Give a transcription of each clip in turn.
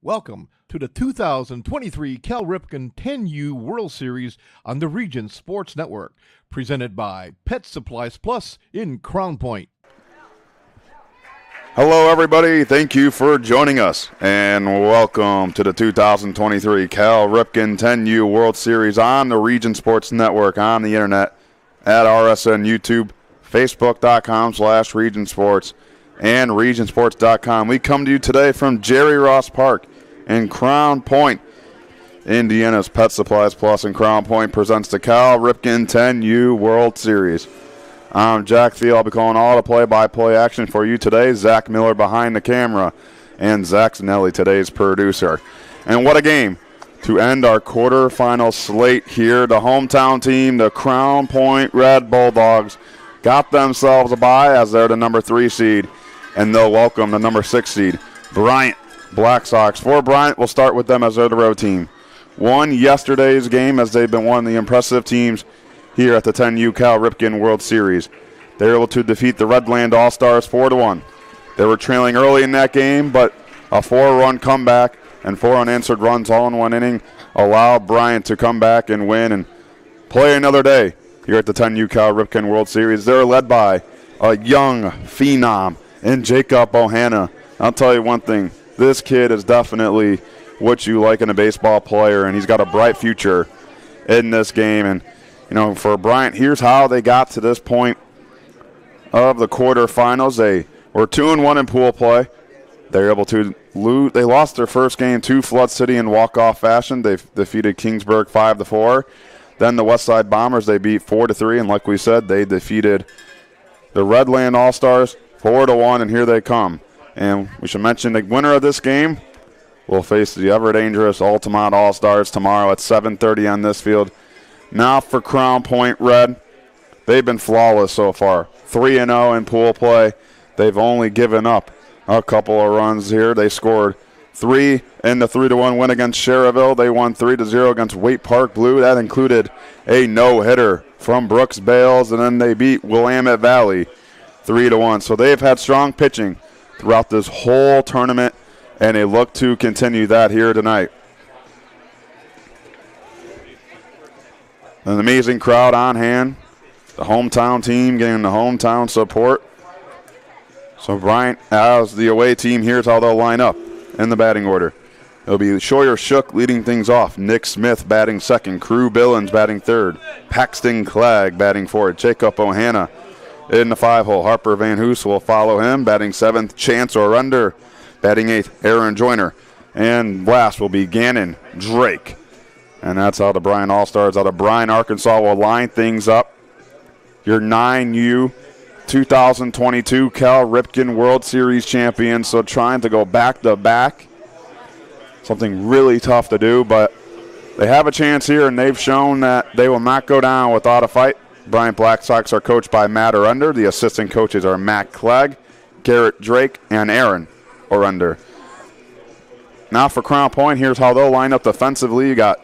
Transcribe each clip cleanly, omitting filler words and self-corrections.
Welcome to the 2023 Cal Ripken 10U World Series on the Region Sports Network, presented by Pet Supplies Plus in Crown Point. Hello, everybody. Thank you for joining us, and welcome to the 2023 Cal Ripken 10U World Series on the Region Sports Network on the internet at RSN YouTube, Facebook.com/Region Sports, and RegionSports.com. We come to you today from Jerry Ross Park in Crown Point. Indiana's Pet Supplies Plus in Crown Point presents the Cal Ripken 10U World Series. I'm Jack Thiel. I'll be calling all the play-by-play action for you today. Zach Miller behind the camera, and Zach Zanelli, today's producer. And what a game to end our quarterfinal slate here. The hometown team, the Crown Point Red Bulldogs, got themselves a bye as they're the number 3 seed, and they'll welcome the number 6 seed, Bryant Black Sox. For Bryant, we'll start with them as they're the road team. Won yesterday's game as they've been one of the impressive teams here at the 10U Cal Ripken World Series. They were able to defeat the Redland All-Stars 4-1. They were trailing early in that game, but a 4-run comeback and 4 unanswered runs all in one inning allowed Bryant to come back and win and play another day here at the 10U Cal Ripken World Series. They're led by a young phenom in Jacob Bohanna. I'll tell you one thing, this kid is definitely what you like in a baseball player, and he's got a bright future in this game. And, you know, for Bryant, here's how they got to this point of the quarterfinals. They were 2-1 in pool play. They were able to lose. They lost their first game to Flood City in walk-off fashion. They defeated Kingsburg 5-4. Then the Westside Bombers, they beat 4-3, and like we said, they defeated the Redland All-Stars 4-1, and here they come. And we should mention the winner of this game will face the ever-dangerous Altamont All-Stars tomorrow at 7:30 on this field. Now for Crown Point Red, they've been flawless so far. 3-0 in pool play. They've only given up a couple of runs here. They scored 3 in the 3-1 win against Cherryville. They won 3-0 against Waite Park Blue. That included a no-hitter from Brooks Bales, and then they beat Willamette Valley 3-1. So they've had strong pitching throughout this whole tournament, and they look to continue that here tonight. An amazing crowd on hand. The hometown team getting the hometown support. So Bryant, as the away team, here's how they'll line up in the batting order. It'll be Sawyer Shook leading things off. Nick Smith batting second. Crew Billings batting third. Paxton Clegg batting fourth. Jacob Bohanna in the 5-hole. Harper Van Hoos will follow him, batting 7th. Chance Orender batting 8th. Aaron Joyner. And last will be Gannon Drake. And that's how the Bryant All-Stars out of Bryan, Arkansas will line things up. Your 9U 2022 Cal Ripken World Series champions. So trying to go back-to-back. Something really tough to do, but they have a chance here, and they've shown that they will not go down without a fight. Bryant Black Sox are coached by Matt Orender. The assistant coaches are Matt Clegg, Garrett Drake, and Aaron Orender. Now for Crown Point, here's how they'll line up defensively. You got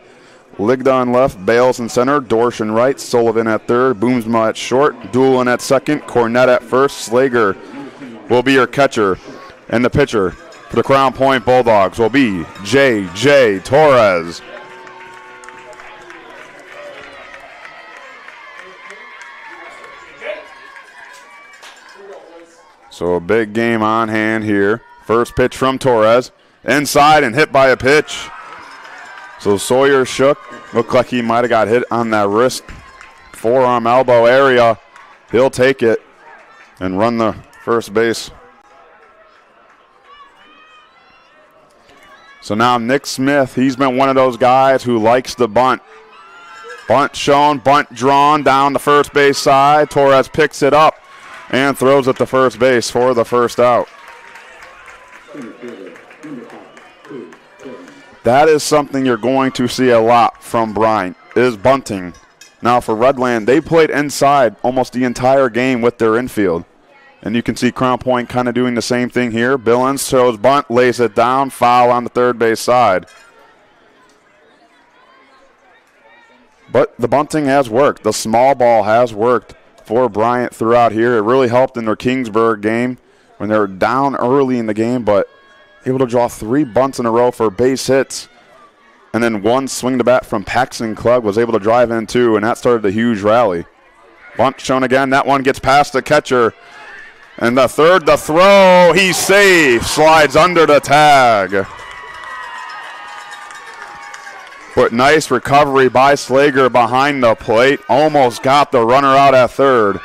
Ligda in left, Bales in center, Dorsch in right, Sullivan at third, Boomsma at short, Doolin at second, Cornett at first. Slager will be your catcher, and the pitcher for the Crown Point Bulldogs will be J.J. Torres. So a big game on hand here. First pitch from Torres. Inside and hit by a pitch. So Sawyer Shook. Looked like he might have got hit on that wrist, forearm, elbow area. He'll take it and run the first base. So now Nick Smith, he's been one of those guys who likes the bunt. Bunt shown, bunt drawn down the first base side. Torres picks it up and throws it to first base for the first out. That is something you're going to see a lot from Bryant, is bunting. Now for Redland, they played inside almost the entire game with their infield. And you can see Crown Point kind of doing the same thing here. Billings throws bunt, lays it down, foul on the third base side. But the bunting has worked. The small ball has worked for Bryant throughout here. It really helped in their Kingsburg game when they were down early in the game, but able to draw 3 bunts in a row for base hits. And then one swing to bat from Paxton Klug was able to drive in 2, and that started a huge rally. Bunt shown again. That one gets past the catcher. And the third, the throw, he's safe. Slides under the tag. But nice recovery by Slager behind the plate. Almost got the runner out at third.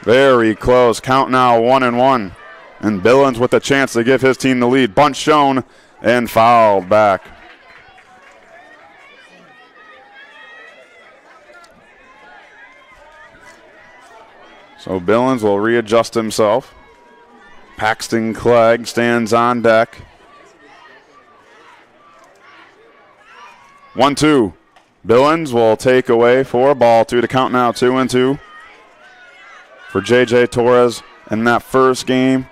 Very close. Count now 1-1. And Billings with a chance to give his team the lead. Bunt shown and fouled back. So Billings will readjust himself. Paxton Clegg stands on deck. 1-2. Billings will take away for ball 2 to count now 2-2 for J.J. Torres in that first game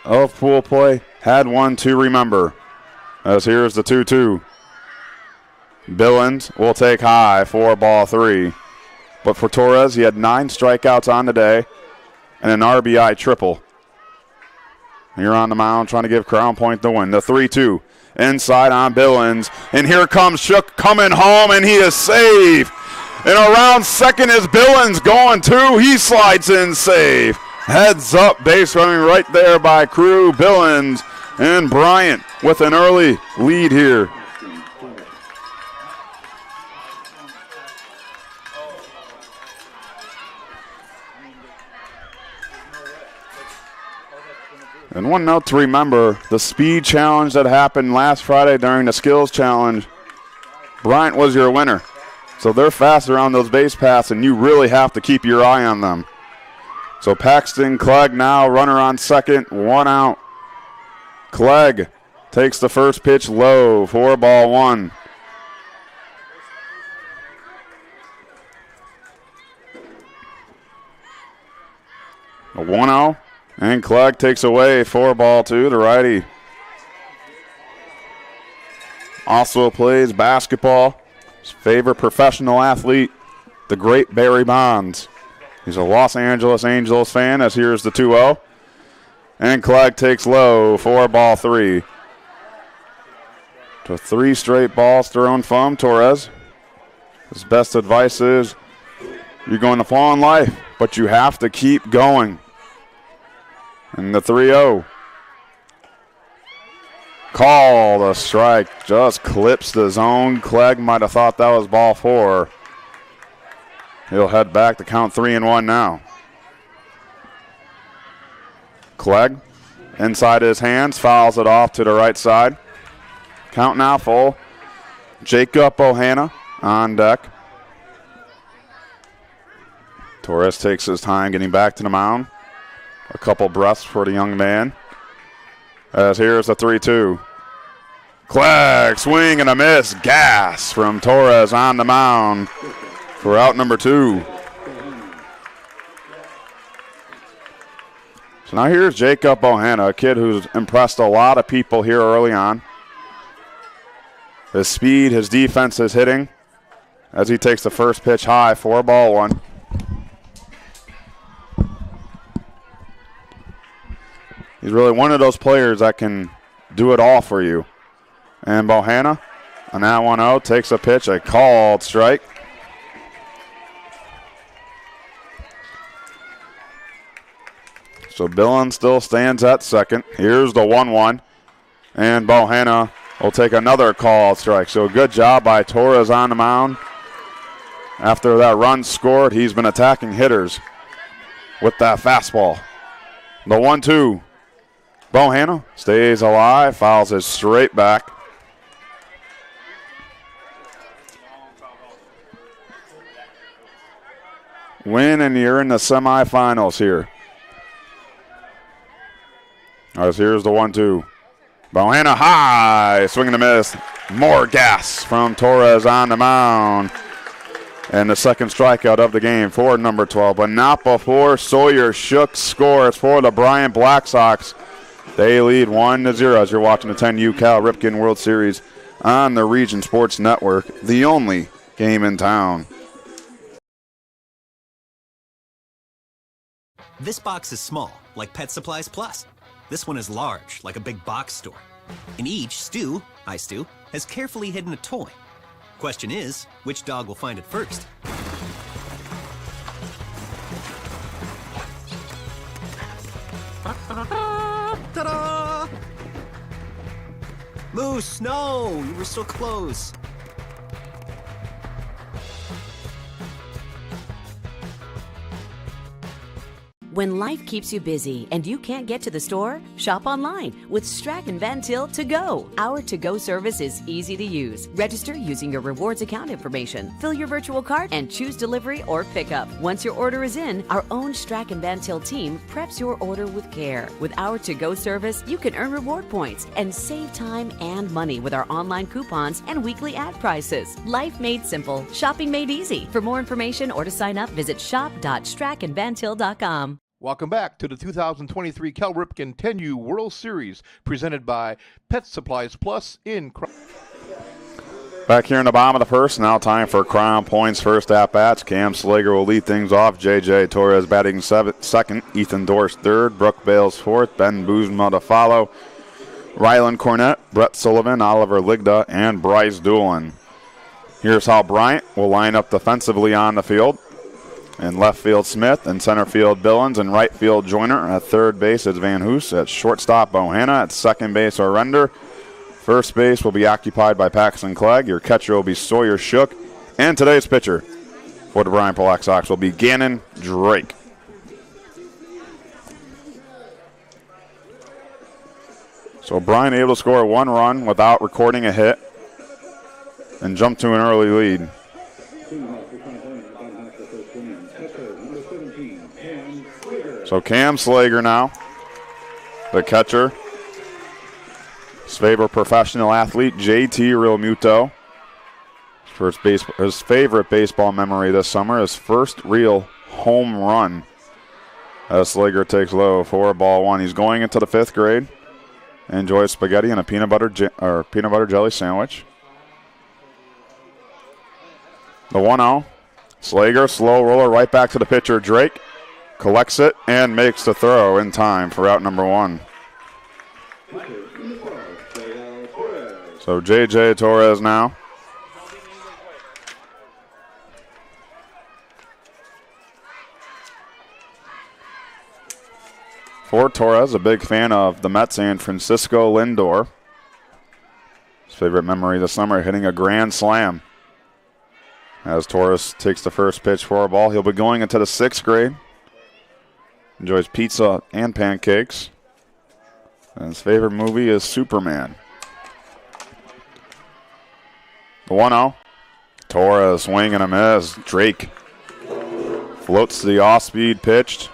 of pool play. Had one to remember, as here's the 2-2. Billings will take high for ball 3. But for Torres, he had 9 strikeouts on the day and an RBI triple. Here on the mound trying to give Crown Point the win. The 3-2 inside on Billings. And here comes Shook coming home, and he is safe. And around second is Billings going too. He slides in safe. Heads up base running right there by Crew, Billings, and Bryant with an early lead here. And one note to remember, the speed challenge that happened last Friday during the skills challenge, Bryant was your winner. So they're faster on those base paths, and you really have to keep your eye on them. So Paxton Clegg now, runner on second, 1 out. Clegg takes the first pitch low for ball 1. A 1-0. And Clegg takes away for ball 2, the righty. Also plays basketball. His favorite professional athlete, the great Barry Bonds. He's a Los Angeles Angels fan, as here's the 2-0. And Clegg takes low for ball 3. To 3 straight balls thrown from Torres. His best advice is, you're going to fall in life, but you have to keep going. And the 3-0. Call the strike. Just clips the zone. Clegg might have thought that was ball 4. He'll head back to count 3-1 now. Clegg inside his hands. Fouls it off to the right side. Count now full. Jacob Bohanna on deck. Torres takes his time getting back to the mound. A couple breaths for the young man. As here's the 3-2. Clegg, swing and a miss. Gas from Torres on the mound for out number 2. So now here's Jacob Bohanna, a kid who's impressed a lot of people here early on. His speed, his defense, his hitting, as he takes the first pitch high for ball 1. He's really one of those players that can do it all for you. And Bohanna on that 1-0 takes a pitch, a called strike. So Billings still stands at second. Here's the 1-1. And Bohanna will take another called strike. So good job by Torres on the mound. After that run scored, he's been attacking hitters with that fastball. The 1-2. Bohanna stays alive, fouls it straight back. Win, and you're in the semifinals here. As here's the 1-2. Bohanna high, swing and a miss. More gas from Torres on the mound. And the second strikeout of the game for number 12. But not before Sawyer Shook scores for the Bryant Black Sox. They lead 1-0 as you're watching the 10U Cal Ripken World Series on the Region Sports Network, the only game in town. This box is small, like Pet Supplies Plus. This one is large, like a big box store. In each, Stu, hi Stu, has carefully hidden a toy. Question is, which dog will find it first? Ta-da! Moose, no! You were so close. When life keeps you busy and you can't get to the store, shop online with Strachan Van Til To Go. Our to-go service is easy to use. Register using your rewards account information, fill your virtual cart, and choose delivery or pickup. Once your order is in, our own Strachan Van Til team preps your order with care. With our to-go service, you can earn reward points and save time and money with our online coupons and weekly ad prices. Life made simple, shopping made easy. For more information or to sign up, visit shop.strachanvantil.com. Welcome back to the 2023 Cal Ripken 10U World Series, presented by Pet Supplies Plus in Back here in the bottom of the first, now time for Crown Point's first at-bats. Cam Slager will lead things off. J.J. Torres batting second. Ethan Dorsch third. Brooke Bales fourth. Ben Boozema to follow. Rylan Cornett, Brett Sullivan, Oliver Ligda, and Bryce Doolin. Here's how Bryant will line up defensively on the field. In left field, Smith. In center field, Billings. In right field, Joyner. At third base, it's Van Hoos. At shortstop, Bohanna. At second base, Arender. First base will be occupied by Paxton Clegg. Your catcher will be Sawyer Shook. And today's pitcher for the Bryant Black Sox will be Gannon Drake. So Bryant able to score one run without recording a hit and jump to an early lead. So Cam Slager now, the catcher. His favorite professional athlete, JT Realmuto. His favorite baseball memory this summer, his first real home run. As Slager takes low for ball one. He's going into the fifth grade. Enjoys spaghetti and a peanut butter jelly sandwich. The 1-0. Slager, slow roller right back to the pitcher, Drake. Collects it and makes the throw in time for out number one. So J.J. Torres now. For Torres, a big fan of the Mets and Francisco Lindor. His favorite memory this summer, hitting a grand slam. As Torres takes the first pitch for a ball, he'll be going into the sixth grade. Enjoys pizza and pancakes. And his favorite movie is Superman. The 1-0. Torres swing and a miss. Drake floats the off-speed pitch.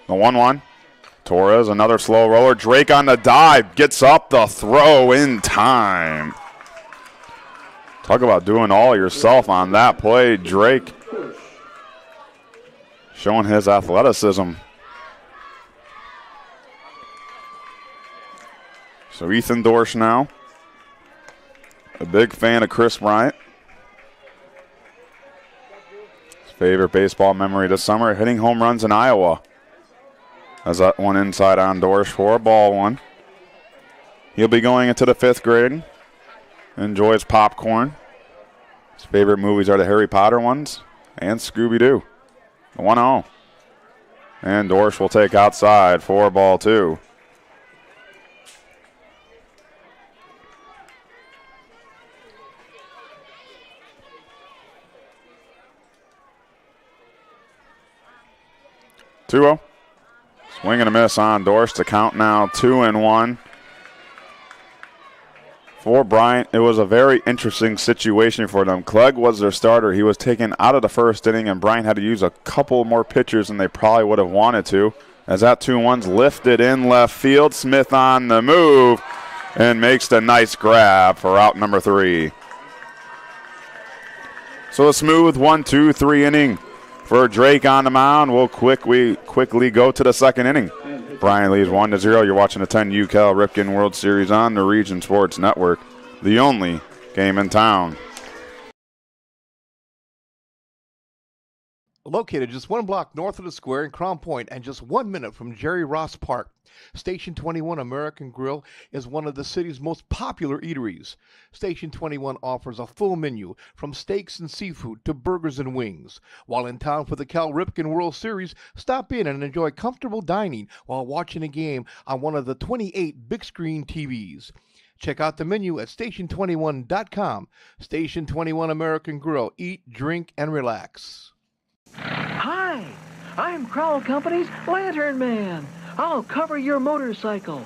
The 1-1. Torres, another slow roller. Drake on the dive. Gets up the throw in time. Talk about doing all yourself on that play. Drake showing his athleticism. So Ethan Dorsch now. A big fan of Chris Bryant. His favorite baseball memory this summer, hitting home runs in Iowa. As that one inside on Dorsch for ball one. He'll be going into the fifth grade. Enjoys popcorn. His favorite movies are the Harry Potter ones and Scooby-Doo. The 1-0. And Dorsch will take outside for ball two. Two-0. Swing and a miss on Dorsch to count now 2-1. For Bryant, it was a very interesting situation for them. Clegg was their starter. He was taken out of the first inning, and Bryant had to use a couple more pitchers than they probably would have wanted to. As that 2-1's lifted in left field, Smith on the move and makes the nice grab for out number three. So a smooth 1-2-3 inning for Drake on the mound. We'll quickly go to the second inning. Bryant leads 1-0. You're watching the 10U Cal Ripken World Series on the Region Sports Network, the only game in town. Located just 1 block north of the square in Crown Point and just 1 minute from Jerry Ross Park, Station 21 American Grill is one of the city's most popular eateries. Station 21 offers a full menu from steaks and seafood to burgers and wings. While in town for the Cal Ripken World Series, stop in and enjoy comfortable dining while watching a game on one of the 28 big screen TVs. Check out the menu at station21.com. Station 21 American Grill. Eat, drink, and relax. Hi, I'm Crowell Company's Lantern Man. I'll cover your motorcycle.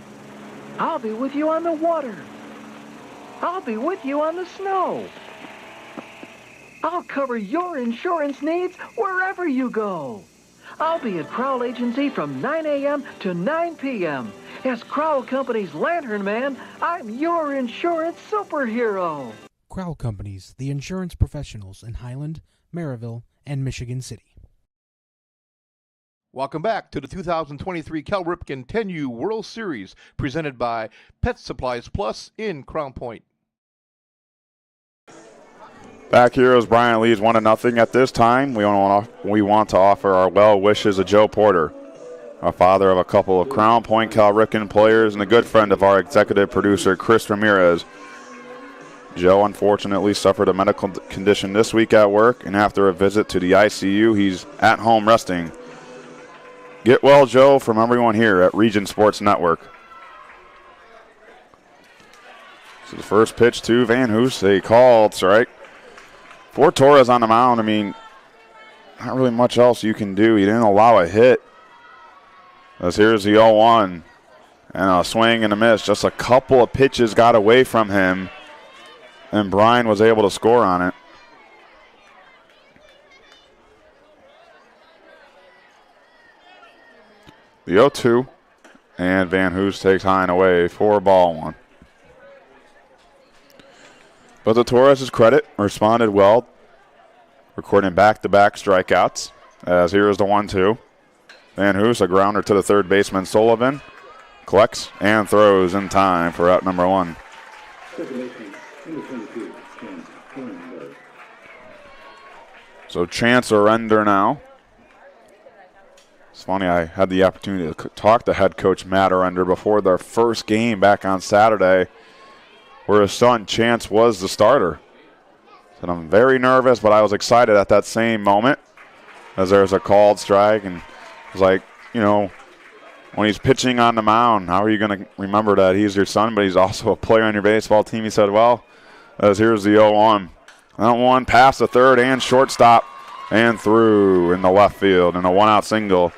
I'll be with you on the water. I'll be with you on the snow. I'll cover your insurance needs wherever you go. I'll be at Crowell Agency from 9 a.m. to 9 p.m. As Crowell Company's Lantern Man, I'm your insurance superhero. Crowell Companies, the insurance professionals in Highland, Maryville, and Michigan City. Welcome back to the 2023 Cal Ripken 10U World Series, presented by Pet Supplies Plus in Crown Point. Back here as Bryant leads 1-0 at this time. We want to offer our well wishes to Joe Porter, a father of a couple of Crown Point Cal Ripken players and a good friend of our executive producer, Chris Ramirez. Joe unfortunately suffered a medical condition this week at work, and after a visit to the ICU, he's at home resting. Get well, Joe, from everyone here at Region Sports Network. So the first pitch to Van Hoos, a called strike. For Torres on the mound, I mean, not really much else you can do. He didn't allow a hit. As here's the 0-1. And a swing and a miss. Just a couple of pitches got away from him, and Bryant was able to score on it. The 0-2, and Van Hoos takes high and away for ball one. But to Torres' credit, responded well, recording back-to-back strikeouts, as here is the 1-2. Van Hoos, a grounder to the third baseman Sullivan, collects and throws in time for out number one. So Chance surrender now. It's funny, I had the opportunity to talk to head coach Matt Arender before their first game back on Saturday, where his son Chance was the starter. And I'm very nervous, but I was excited at that same moment as there's a called strike. And it was like, you know, when he's pitching on the mound, how are you going to remember that he's your son, but he's also a player on your baseball team? He said, well, as here's the 0-1. That one past the third and shortstop and through in the left field, and a one-out single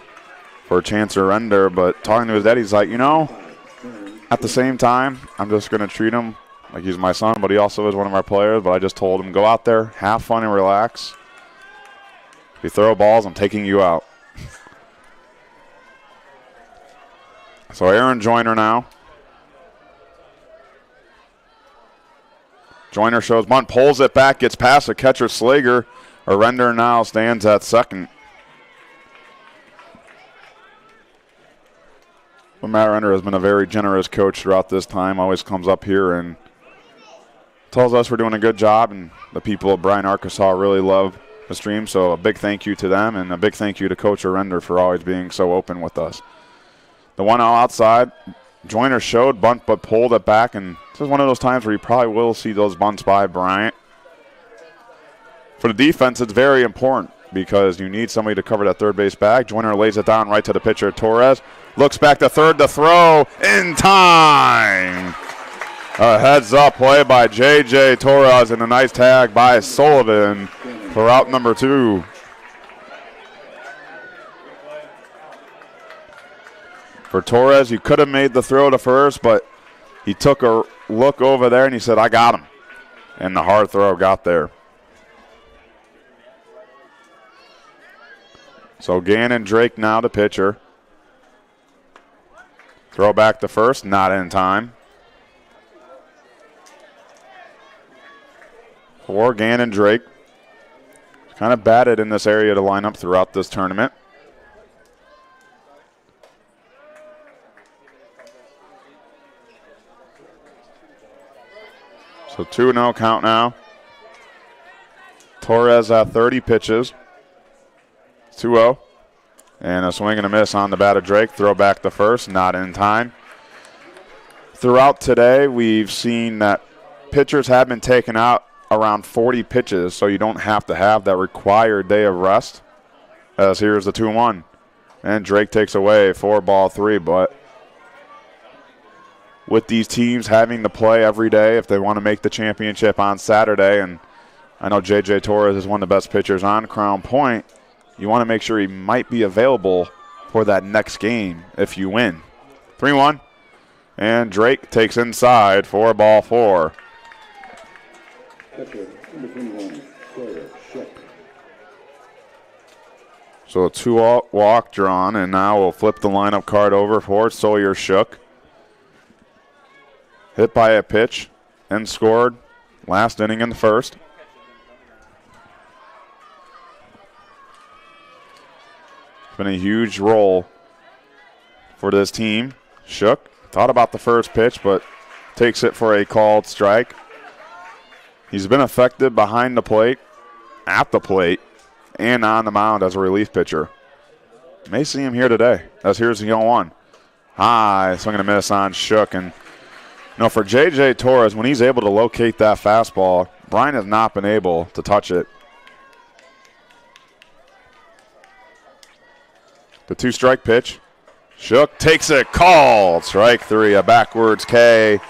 for Chance Surrender. But talking to his dad, he's like, you know, at the same time, I'm just going to treat him like he's my son, but he also is one of our players. But I just told him, go out there, have fun, and relax. If you throw balls, I'm taking you out. So Aaron Joyner now. Joyner shows bunt, pulls it back, gets past the catcher Slager. Arender now stands at second. But Matt Arender has been a very generous coach throughout this time. Always comes up here and tells us we're doing a good job, and the people of Bryant, Arkansas really love the stream. So a big thank you to them, and a big thank you to Coach Arender for always being so open with us. The 1-0 outside, Joyner showed bunt but pulled it back, and this is one of those times where you probably will see those bunts by Bryant. For the defense, it's very important because you need somebody to cover that third base bag. Joyner lays it down right to the pitcher, Torres. Looks back to third to throw in time. A heads-up play by J.J. Torres and a nice tag by Sullivan for out number 2. For Torres, he could have made the throw to first, but he took a look over there and he said, I got him. And the hard throw got there. So Gannon Drake now the pitcher. Throw back to first, not in time. For Gannon Drake. Kind of batted in this area to line up throughout this tournament. So 2-0 count now. Torres at 30 pitches. 2-0. And a swing and a miss on the bat of Drake. Throw back to first, not in time. Throughout today, we've seen that pitchers have been taken out around 40 pitches, so you don't have to have that required day of rest. As here's the 2-1. And Drake takes away 4-3, but with these teams having to play every day if they want to make the championship on Saturday, and I know J.J. Torres is one of the best pitchers on Crown Point, you want to make sure he might be available for that next game if you win. 3-1, and Drake takes inside 4-4. So a 2-out walk drawn, and now we'll flip the lineup card over for Sawyer Shook. Hit by a pitch and scored last inning in the first. It's been a huge role for this team. Shook thought about the first pitch, but takes it for a called strike. He's been effective behind the plate, at the plate, and on the mound as a relief pitcher. May see him here today, as here's the 0-1. High, swing and a miss on Shook. And for J.J. Torres, when he's able to locate that fastball, Bryant has not been able to touch it. The 2-strike pitch. Shook takes it, called. Strike 3, a backwards K.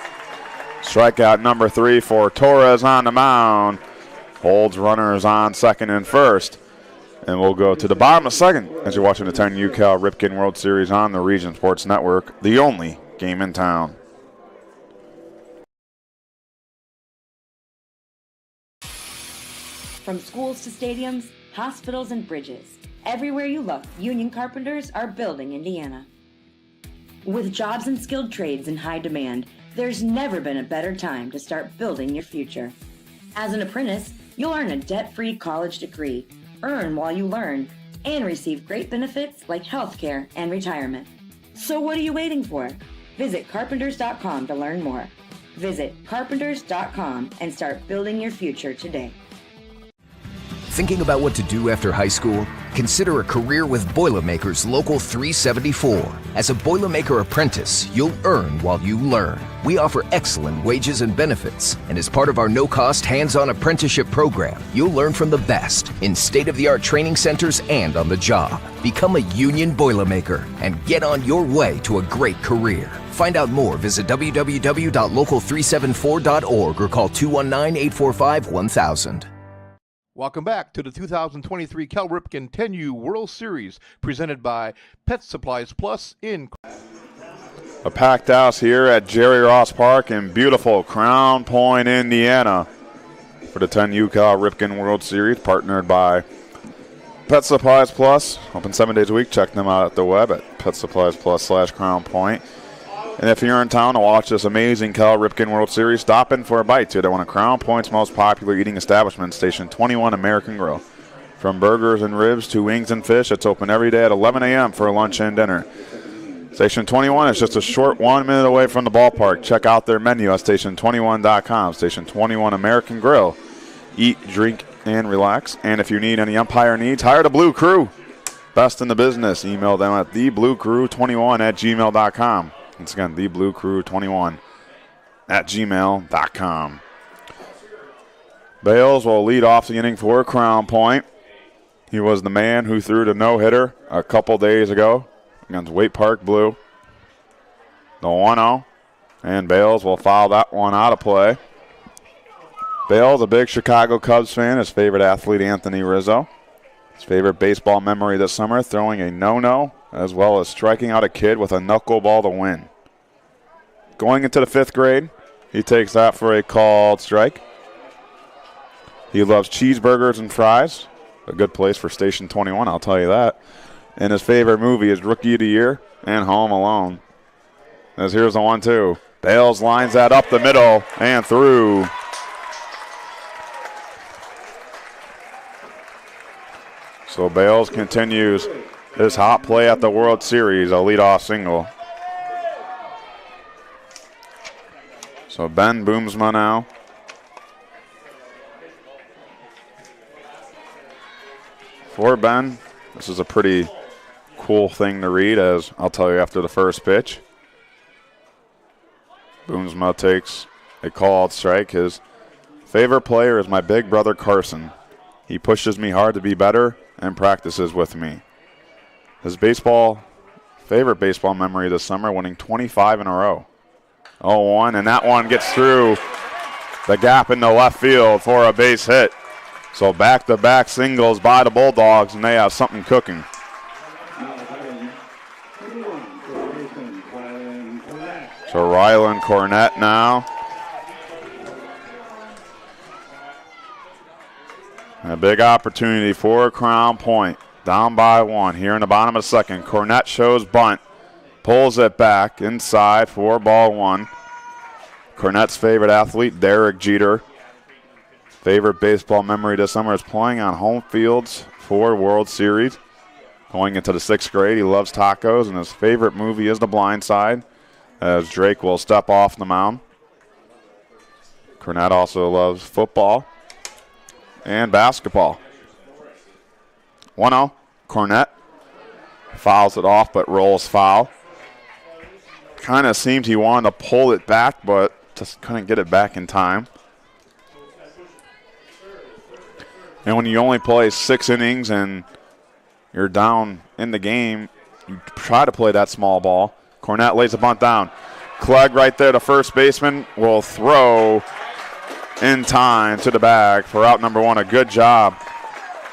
Strikeout number 3 for Torres on the mound. Holds runners on second and first. And we'll go to the bottom of second as you're watching the 10U Cal Ripken World Series on the Region Sports Network, the only game in town. From schools to stadiums, hospitals and bridges, everywhere you look, union carpenters are building Indiana. With jobs and skilled trades in high demand, there's never been a better time to start building your future. As an apprentice, you'll earn a debt-free college degree, earn while you learn, and receive great benefits like healthcare and retirement. So what are you waiting for? Visit carpenters.com to learn more. Visit carpenters.com and start building your future today. Thinking about what to do after high school? Consider a career with Boilermakers Local 374. As a Boilermaker apprentice, you'll earn while you learn. We offer excellent wages and benefits, and as part of our no-cost hands-on apprenticeship program, you'll learn from the best in state-of-the-art training centers and on the job. Become a union Boilermaker and get on your way to a great career. Find out more, visit www.local374.org or call 219-845-1000. Welcome back to the 2023 Cal Ripken 10U World Series, presented by Pet Supplies Plus in A packed house here at Jerry Ross Park in beautiful Crown Point, Indiana, for the 10U Cal Ripken World Series, partnered by Pet Supplies Plus. Open 7 days a week. Check them out at the web at PetSuppliesPlus/Crown Point. And if you're in town to watch this amazing Cal Ripken World Series, stop in for a bite to one of Crown Point's most popular eating establishments, Station 21 American Grill. From burgers and ribs to wings and fish, it's open every day at 11 a.m. for lunch and dinner. Station 21 is just a short 1 minute away from the ballpark. Check out their menu at station21.com. Station 21 American Grill. Eat, drink, and relax. And if you need any umpire needs, hire the Blue Crew. Best in the business. Email them at thebluecrew21@gmail.com. Once again, thebluecrew21@gmail.com. Bales will lead off the inning for Crown Point. He was the man who threw the no-hitter a couple days ago against Waite Park Blue. The 1-0, and Bales will foul that one out of play. Bales, a big Chicago Cubs fan, his favorite athlete, Anthony Rizzo. His favorite baseball memory this summer, throwing a no-no, as well as striking out a kid with a knuckleball to win. Going into the 5th grade, he takes that for a called strike. He loves cheeseburgers and fries. A good place for Station 21, I'll tell you that. And his favorite movie is Rookie of the Year and Home Alone. As here's the 1-2. Bales lines that up the middle and through. So Bales continues his hot play at the World Series, a leadoff single. So Ben Boomsma now. For Ben, This is a pretty cool thing to read, as I'll tell you after the first pitch. Boomsma takes a called strike. His favorite player is my big brother Carson. He pushes me hard to be better and practices with me. His favorite baseball memory this summer, winning 25 in a row. 0-1, and that one gets through the gap in the left field for a base hit. So back-to-back singles by the Bulldogs, and they have something cooking. So Rylan Cornett now. A big opportunity for Crown Point. Down by 1 here in the bottom of the second. Cornett shows bunt. Pulls it back inside for ball 1. Cornett's favorite athlete, Derek Jeter. Favorite baseball memory this summer is playing on home fields for World Series. Going into the 6th grade, he loves tacos, and his favorite movie is The Blind Side, as Drake will step off the mound. Cornett also loves football and basketball. 1-0, Cornett fouls it off but rolls foul. Kind of seemed he wanted to pull it back, but just couldn't get it back in time. And when you only play 6 innings and you're down in the game, you try to play that small ball. Cornett lays a bunt down. Clegg right there, the first baseman, will throw in time to the bag for out number 1. A good job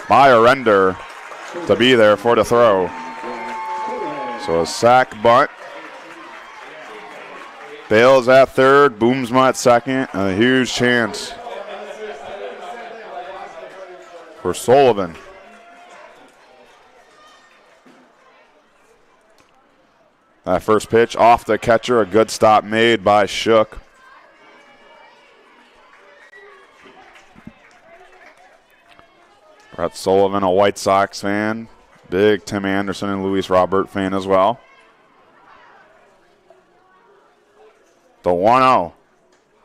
by Arender to be there for the throw. So a sack bunt. Bales at third, Boomsma at second. A huge chance for Sullivan. That first pitch off the catcher, a good stop made by Shook. Brett Sullivan, a White Sox fan. Big Tim Anderson and Luis Robert fan as well. The 1-0.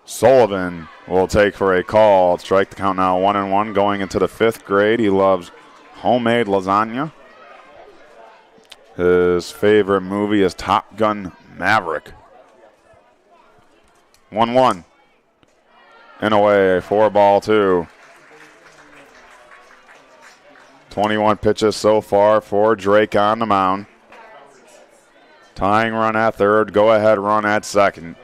Sullivan will take for a call. Strike the count now 1-1 going into the 5th grade. He loves homemade lasagna. His favorite movie is Top Gun Maverick. 1-1. In a way, 4-2. 21 pitches so far for Drake on the mound. Tying run at third, go-ahead run at second.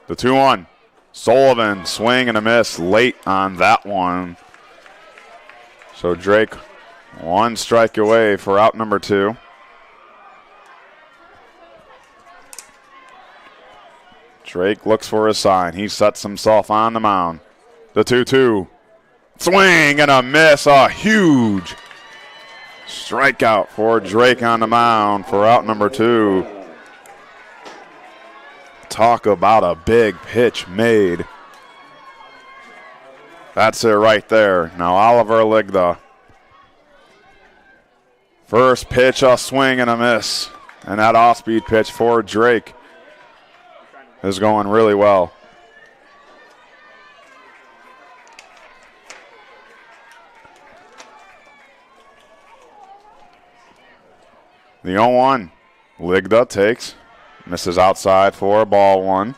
The 2-1. Sullivan, swing and a miss late on that one. So Drake, 1 strike away for out number 2. Drake looks for a sign. He sets himself on the mound. The 2-2. Swing and a miss. A huge strikeout for Drake on the mound for out number 2. Talk about a big pitch made. That's it right there. Now Oliver Ligda. First pitch, a swing and a miss. And that off-speed pitch for Drake is going really well. The 0-1. Ligda takes. Misses outside for ball 1.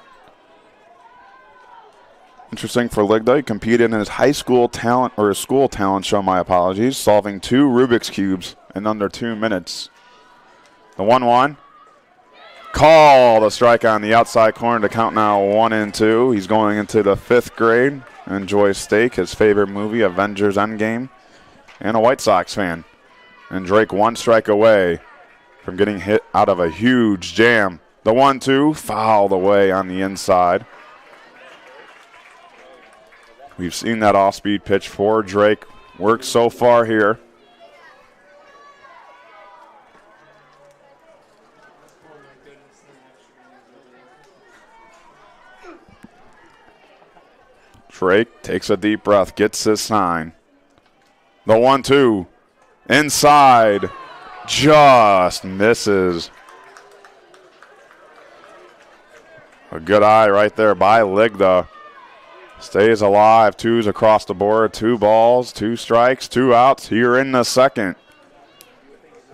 Interesting for Ligda. He competed in his high school talent, or his school talent show, my apologies, solving 2 Rubik's Cubes in under 2 minutes. The 1-1. Call the strike on the outside corner to count now 1-2. He's going into the 5th grade. Enjoys steak, his favorite movie, Avengers Endgame, and a White Sox fan. And Drake 1 strike away from getting hit out of a huge jam. The 1-2 fouled away on the inside. We've seen that off-speed pitch for Drake work so far here. Drake takes a deep breath, gets his sign. The 1-2 inside, just misses. A good eye right there by Ligda. Stays alive. 2s across the board. 2 balls, 2 strikes, 2 outs here in the second.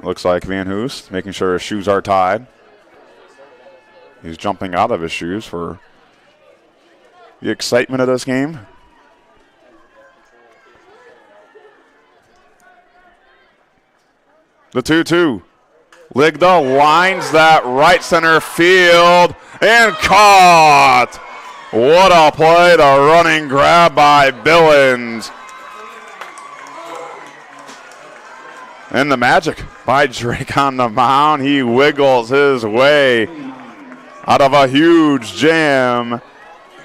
Looks like Van Hoos making sure his shoes are tied. He's jumping out of his shoes for the excitement of this game. The 2-2. Ligda lines that right center field and caught. What a play. The running grab by Billings. And the magic by Drake on the mound. He wiggles his way out of a huge jam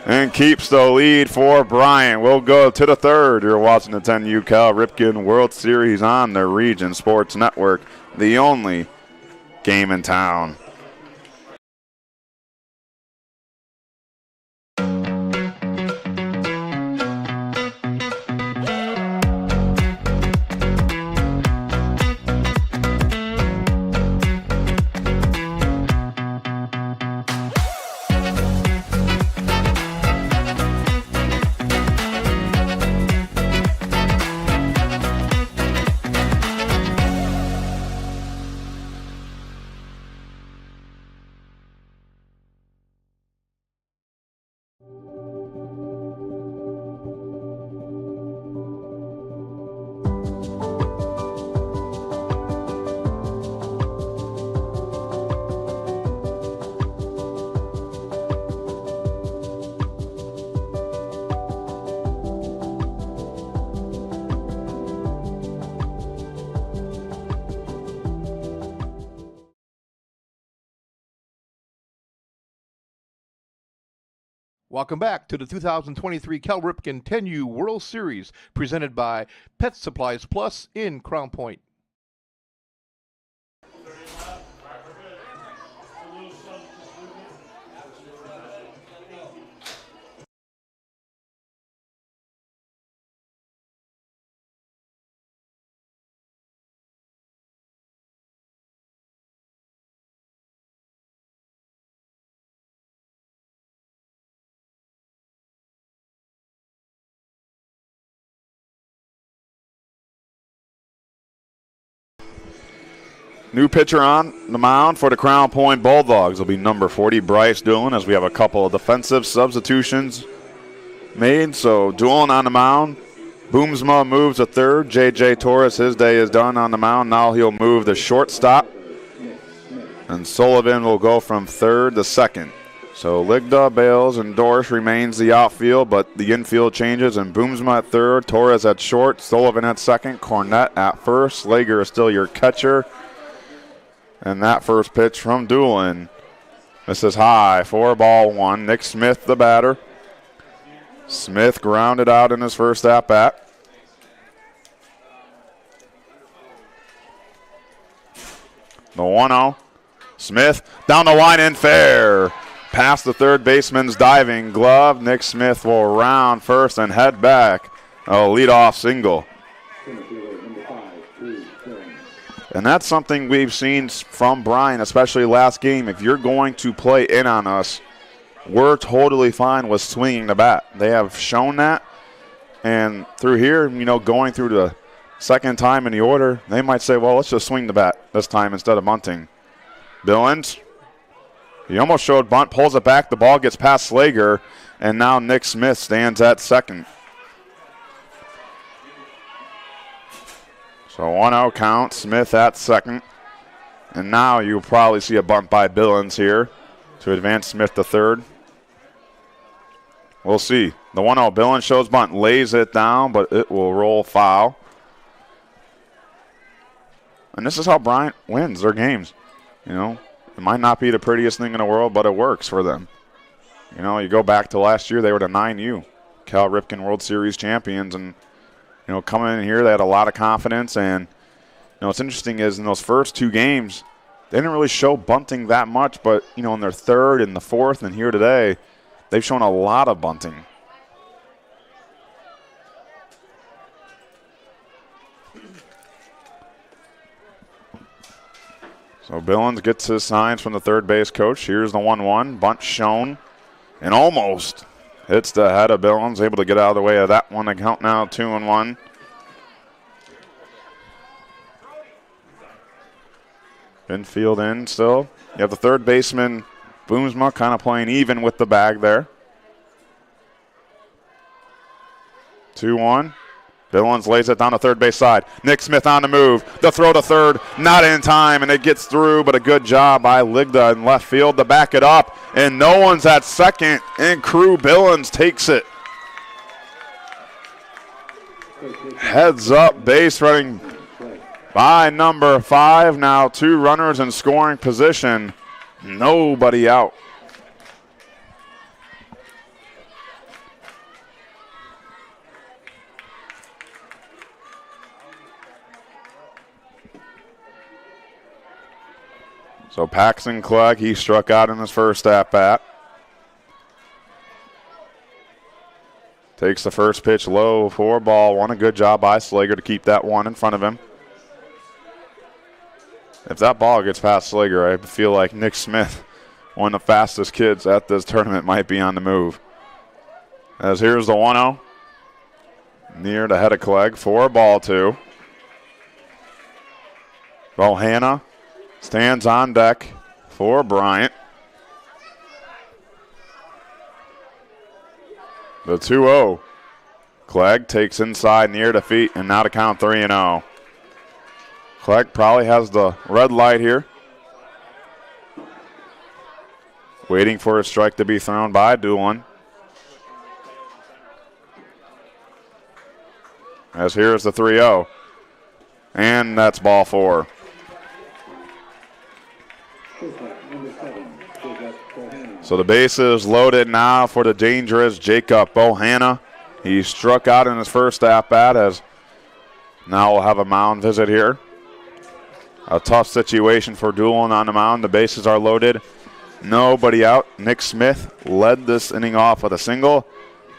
and keeps the lead for Bryant. We'll go to the third. You're watching the 10U Cal Ripken World Series on the Region Sports Network, the only game in town. Welcome back to the 2023 Cal Ripken 10U World Series, presented by Pet Supplies Plus in Crown Point. New pitcher on the mound for the Crown Point Bulldogs will be number 40, Bryce Doolan, as we have a couple of defensive substitutions made. So Doolan on the mound. Boomsma moves to third. J.J. Torres, his day is done on the mound. Now he'll move to shortstop. And Sullivan will go from third to second. So Ligda, Bales, and Dorsch remains the outfield, but the infield changes, and Boomsma at third, Torres at short, Sullivan at second, Cornett at first. Slager is still your catcher. And that first pitch from Doolan. This is high, 4-1. Nick Smith, the batter. Smith grounded out in his first at-bat. The 1-0. Smith down the line and fair. Past the third baseman's diving glove. Nick Smith will round first and head back. A leadoff single. And that's something we've seen from Bryant, especially last game. If you're going to play in on us, we're totally fine with swinging the bat. They have shown that. And through here, going through the second time in the order, they might say, well, let's just swing the bat this time instead of bunting. Billings, he almost showed bunt, pulls it back. The ball gets past Slager, and now Nick Smith stands at second. So 1-0 count, Smith at second. And now you'll probably see a bunt by Billings here to advance Smith to third. We'll see. The 1-0, Billings shows bunt, lays it down, but it will roll foul. And this is how Bryant wins their games. It might not be the prettiest thing in the world, but it works for them. You go back to last year, they were the 9U Cal Ripken World Series champions, and coming in here, they had a lot of confidence. And, what's interesting is in those first two games, they didn't really show bunting that much. But, in their third and the fourth and here today, they've shown a lot of bunting. So Billings gets his signs from the third base coach. Here's the 1-1. Bunt shown. And almost Hits the head of Billings, able to get out of the way of that one. The count now 2-1. Infield in still. You have the third baseman, Boomsma, kind of playing even with the bag there. 2-1. Billings lays it down the third base side. Nick Smith on the move. The throw to third, not in time, and it gets through, but a good job by Ligda in left field to back it up. And no one's at second, and Crew Billings takes it. Heads up base running by number 5. Now 2 runners in scoring position. Nobody out. So Paxton Clegg, he struck out in his first at-bat. Takes the first pitch low for ball one. A good job by Slager to keep that one in front of him. If that ball gets past Slager, I feel like Nick Smith, one of the fastest kids at this tournament, might be on the move. As here's the 1-0. Near the head of Clegg for ball 2. Bohanna stands on deck for Bryant. The 2-0. Clegg takes inside near the feet, and now to count 3-0. Clegg probably has the red light here. Waiting for a strike to be thrown by Doolin. As here's the 3-0. And that's ball 4. So the base is loaded now for the dangerous Jacob Bohanna. He struck out in his first at-bat, as now we'll have a mound visit here. A tough situation for Doolin on the mound. The bases are loaded. Nobody out. Nick Smith led this inning off with a single.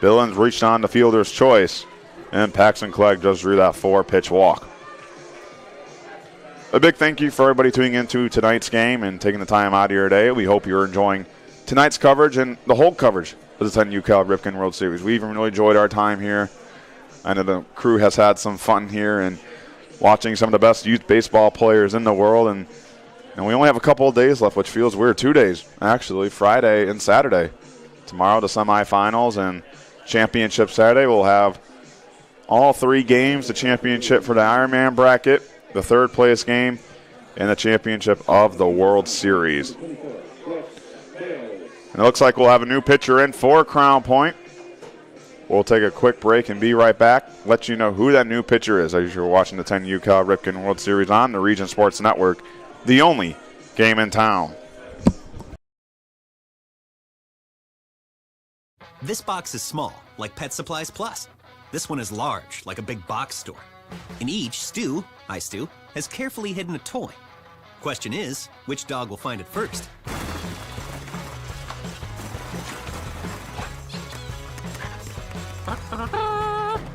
Billings reached on the fielder's choice, and Paxton Clegg just drew that 4-pitch walk. A big thank you for everybody tuning into tonight's game and taking the time out of your day. We hope you're enjoying tonight's coverage and the whole coverage of the 10U Cal Ripken World Series. We've really enjoyed our time here. I know the crew has had some fun here and watching some of the best youth baseball players in the world. And we only have a couple of days left, which feels weird. 2 days, actually, Friday and Saturday. Tomorrow, the semifinals, and championship Saturday. We'll have all 3 games, the championship for the Ironman bracket, the third place game, and the championship of the World Series. And it looks like we'll have a new pitcher in for Crown Point. We'll take a quick break and be right back. Let you know who that new pitcher is as you're watching the 10U Cal Ripken World Series on the Region Sports Network, the only game in town. This box is small, like Pet Supplies Plus. This one is large, like a big box store. In each, Stu, has carefully hidden a toy. Question is, which dog will find it first?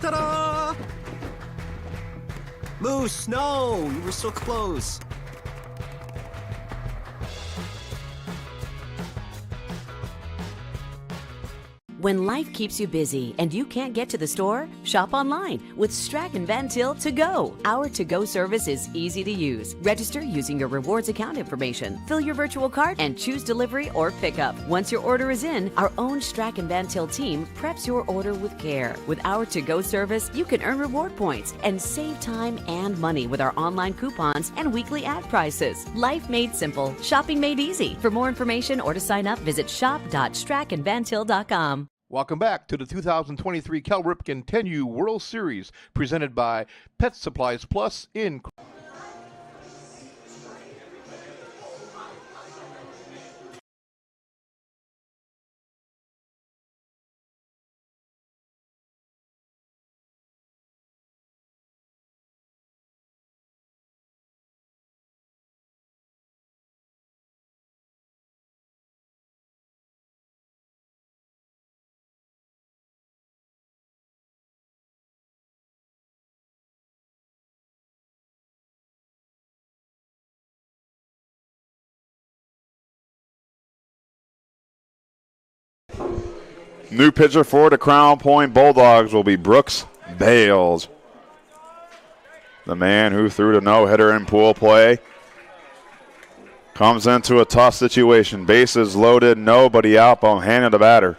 Ta-da! Moose, no! You were so close. When life keeps you busy and you can't get to the store, shop online with Strachan Van Til To Go. Our to-go service is easy to use. Register using your rewards account information, fill your virtual cart, and choose delivery or pickup. Once your order is in, our own Strachan Van Til team preps your order with care. With our to-go service, you can earn reward points and save time and money with our online coupons and weekly ad prices. Life made simple, shopping made easy. For more information or to sign up, visit shop.strachanvantil.com. Welcome back to the 2023 Cal Ripken 10U World Series, presented by Pet Supplies Plus in New pitcher for the Crown Point Bulldogs will be Brooks Bales, the man who threw the no-hitter in pool play. Comes into a tough situation. Bases loaded, nobody out. Bohanna the batter.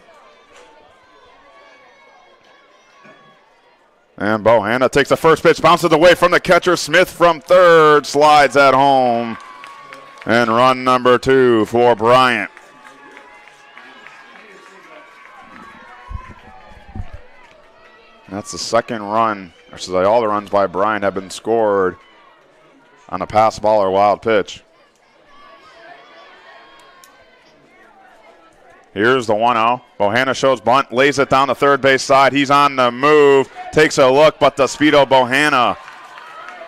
And Bohanna takes the first pitch, bounces away from the catcher. Smith from third, slides at home. And run number 2 for Bryant. That's the second run. Actually, all the runs by Bryant have been scored on a pass ball or wild pitch. Here's the 1-0. Bohanna shows bunt, lays it down the third base side. He's on the move, takes a look, but the speed of Bohanna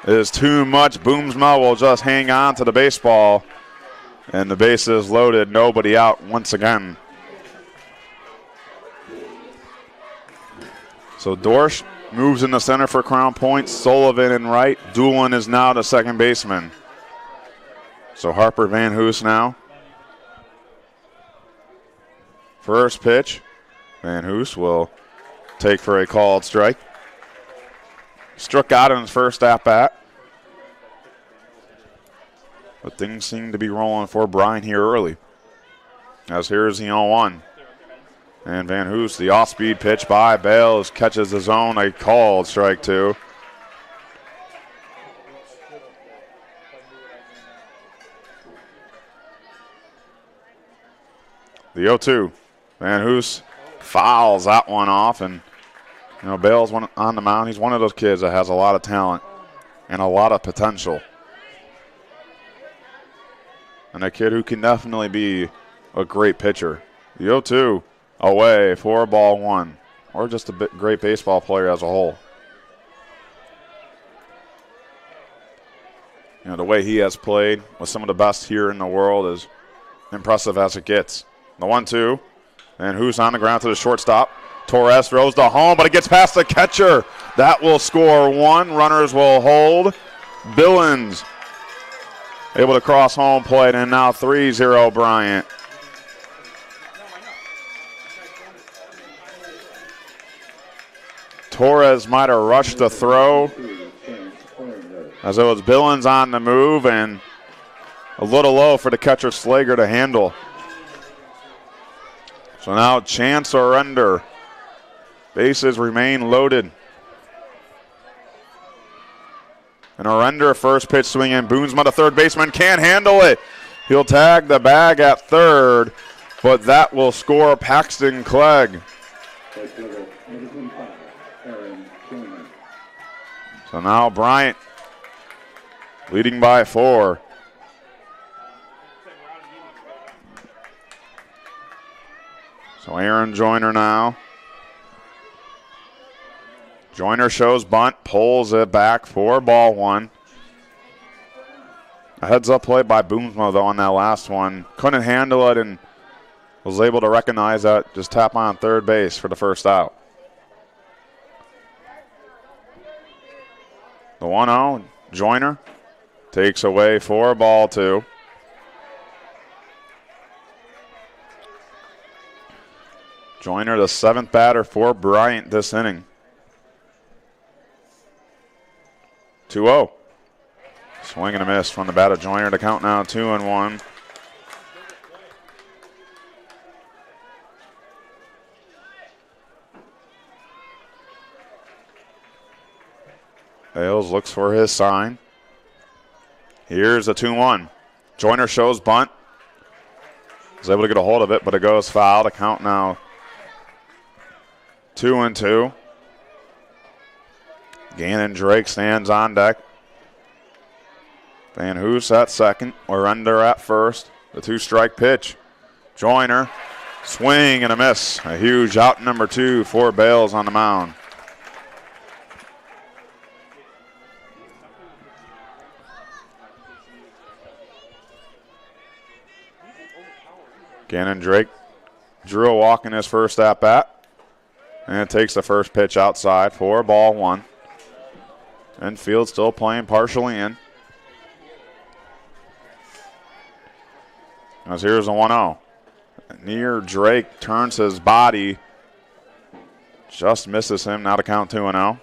is too much. Boomsma will just hang on to the baseball. And the base is loaded, nobody out once again. So Dorsch moves in the center for Crown Point. Sullivan in right. Doolin is now the second baseman. So Harper Van Hoos now. First pitch. Van Hoos will take for a called strike. Struck out in his first at-bat. But things seem to be rolling for Bryant here early. As here's the 0-1. And Van Hoos, the off-speed pitch by Bales, catches the zone, a called strike 2. The 0-2. Van Hoos fouls that one off, and Bales on the mound. He's one of those kids that has a lot of talent and a lot of potential. And a kid who can definitely be a great pitcher. The 0-2. Away, 4-1, or just a great baseball player as a whole. The way he has played with some of the best here in the world is impressive as it gets. The 1-2, and who's on the ground to the shortstop. Torres throws to home, but it gets past the catcher. That will score 1. Runners will hold. Billings able to cross home plate, and now 3-0 Bryant. Torres might have rushed the throw as it was Billings on the move and a little low for the catcher Slager to handle. So now chance surrender. Bases remain loaded. And Arender, first pitch swing in. Boonsma, the third baseman, can't handle it. He'll tag the bag at third, but that will score Paxton Clegg. So now Bryant leading by 4. So Aaron Joyner now. Joyner shows bunt, pulls it back, 4-1. A heads-up play by Boomsma, though, on that last one. Couldn't handle it and was able to recognize that, just tap on third base for the first out. The 1-0, Joyner takes away 4-2. Joyner, the 7th batter for Bryant this inning. 2-0. Swing and a miss from the bat of Joyner to count now 2-1. Bales looks for his sign. Here's a 2-1. Joyner shows bunt. Was able to get a hold of it, but it goes foul to count now 2-2. Gannon Drake stands on deck. Van Hoos at second. Arender at first. The 2-strike pitch. Joyner, swing and a miss. A huge out number 2 for Bales on the mound. Gannon Drake drew a walk in his first at-bat. And takes the first pitch outside, 4-1. And Field still playing partially in. As here's a 1-0. Near Drake turns his body Just misses him. Now to count 2-0.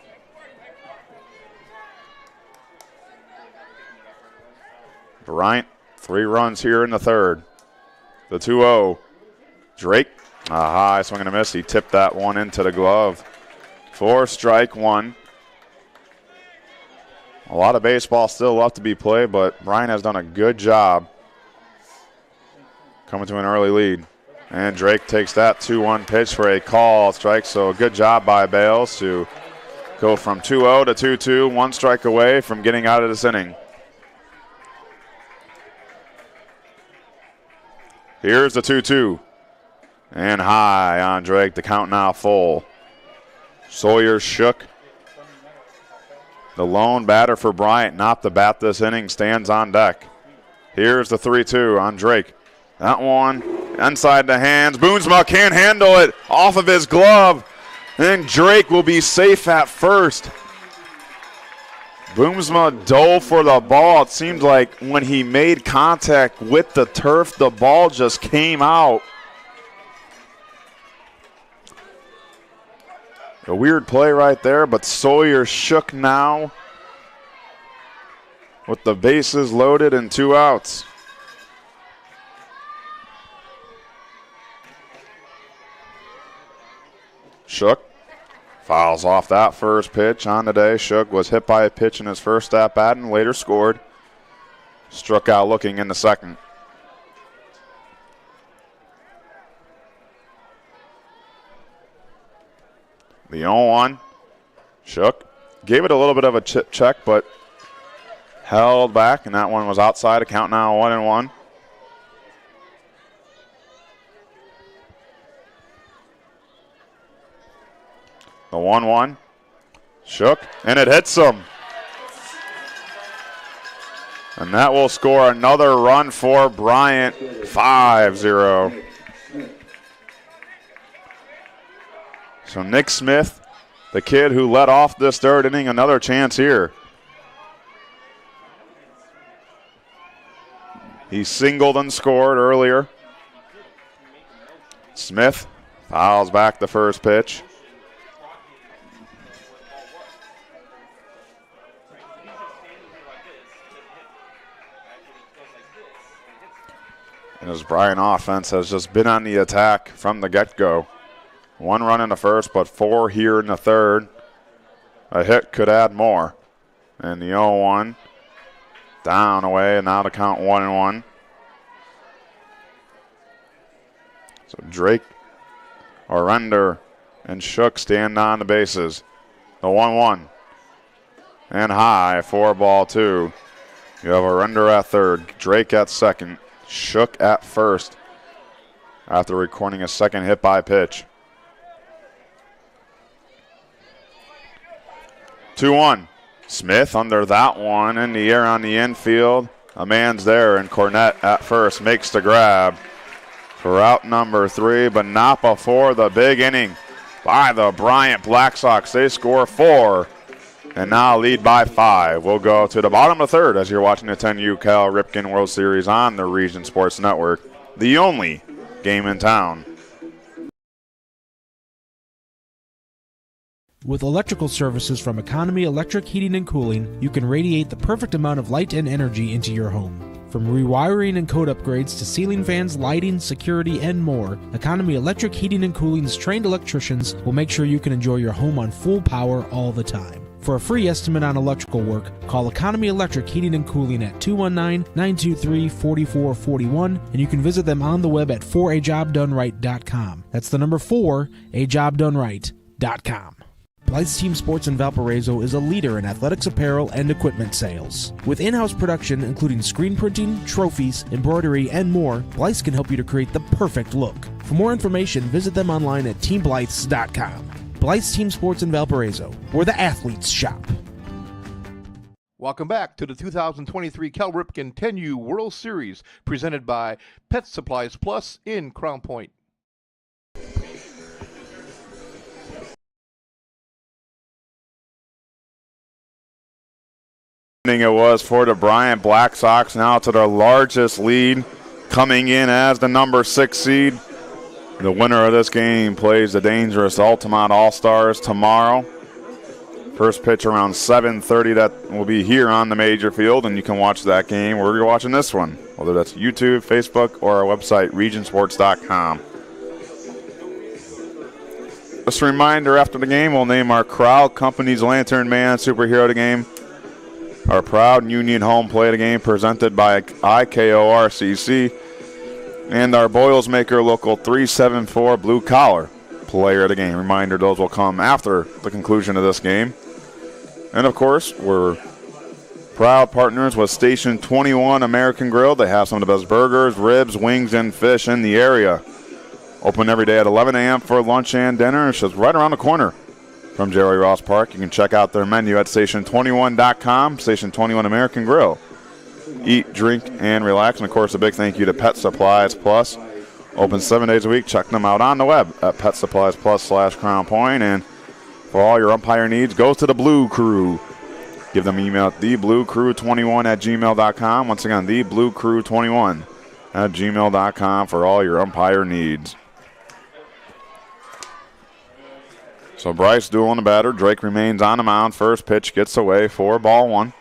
Bryant, 3 runs here in the third. The 2-0. Drake, a high swing and a miss. He tipped that one into the glove. For strike 1. A lot of baseball still left to be played, but Bryant has done a good job coming to an early lead. And Drake takes that 2-1 pitch for a call strike. So a good job by Bales to go from 2-0 to 2-2, 1 strike away from getting out of this inning. Here's the 2-2. And high on Drake. The count now full. Sawyer shook. The lone batter for Bryant, not the bat this inning, stands on deck. Here's the 3-2 on Drake. That one inside the hands. Boonsma can't handle it off of his glove. And Drake will be safe at first. Boomsma dove for the ball. It seemed like when he made contact with the turf, the ball just came out. A weird play right there, but Sawyer shook now with the bases loaded and 2 outs. Shook fouls off that first pitch on the day. Shook was hit by a pitch in his first at-bat and later scored. Struck out looking in the second. The 0-1. Shook. Gave it a little bit of a chip check, but held back, and that one was outside. A count now 1-1. The 1-1. Shook, and it hits him. And that will score another run for Bryant, 5-0. So Nick Smith, the kid who led off this third inning, another chance here. He singled and scored earlier. Smith fouls back the first pitch. And his Bryant offense has just been on the attack from the get-go. 1 run in the first, but 4 here in the third. A hit could add more. And the 0-1 down away, and now to count 1-1. So Drake, Arender, and Shook stand on the bases. The 1-1. And high, 4-2. You have Arender at third, Drake at second, Shook at first after recording a second hit by pitch. 2-1. Smith under that one in the air on the infield. A man's there, and Cornett at first makes the grab for out number 3, but not before the big inning by the Bryant Black Sox. They score 4 and now lead by 5. We'll go to the bottom of the third as you're watching the 10U Cal Ripken World Series on the Region Sports Network, the only game in town. With electrical services from Economy Electric Heating and Cooling, you can radiate the perfect amount of light and energy into your home. From rewiring and code upgrades to ceiling fans, lighting, security, and more, Economy Electric Heating and Cooling's trained electricians will make sure you can enjoy your home on full power all the time. For a free estimate on electrical work, call Economy Electric Heating and Cooling at 219-923-4441, and you can visit them on the web at 4ajobdoneright.com. That's the number 4ajobdoneright.com. Blythe's Team Sports in Valparaiso is a leader in athletics apparel and equipment sales. With in-house production including screen printing, trophies, embroidery, and more, Blythe's can help you to create the perfect look. For more information, visit them online at teamblythes.com. Blythe's Team Sports in Valparaiso, where the athletes shop. Welcome back to the 2023 Cal Ripken 10U World Series, presented by Pet Supplies Plus in Crown Point. It was for the Bryant Black Sox, now to their largest lead, coming in as the number 6 seed. The winner of this game plays the dangerous Altamont All-Stars tomorrow. First pitch around 7:30. That will be here on the major field, and you can watch that game wherever you're watching this one, whether that's YouTube, Facebook, or our website, regionsports.com. Just a reminder, after the game, we'll name our Crowd Company's Lantern Man Superhero of the Game. Our proud Union home play of the game presented by IKORCC. And our Boilsmaker Local 374 Blue Collar Player of the Game. Reminder, those will come after the conclusion of this game. And, of course, we're proud partners with Station 21 American Grill. They have some of the best burgers, ribs, wings, and fish in the area. Open every day at 11 a.m. for lunch and dinner. It's just right around the corner from Jerry Ross Park. You can check out their menu at station21.com, Station 21 American Grill. Eat, drink, and relax. And, of course, a big thank you to Pet Supplies Plus. Open 7 days a week. Check them out on the web at PetSuppliesPlus/Crown Point. And for all your umpire needs, go to the Blue Crew. Give them an email at thebluecrew21@gmail.com. Once again, thebluecrew21@gmail.com for all your umpire needs. So Bryce Doolin, the batter. Drake remains on the mound. First pitch gets away for ball one.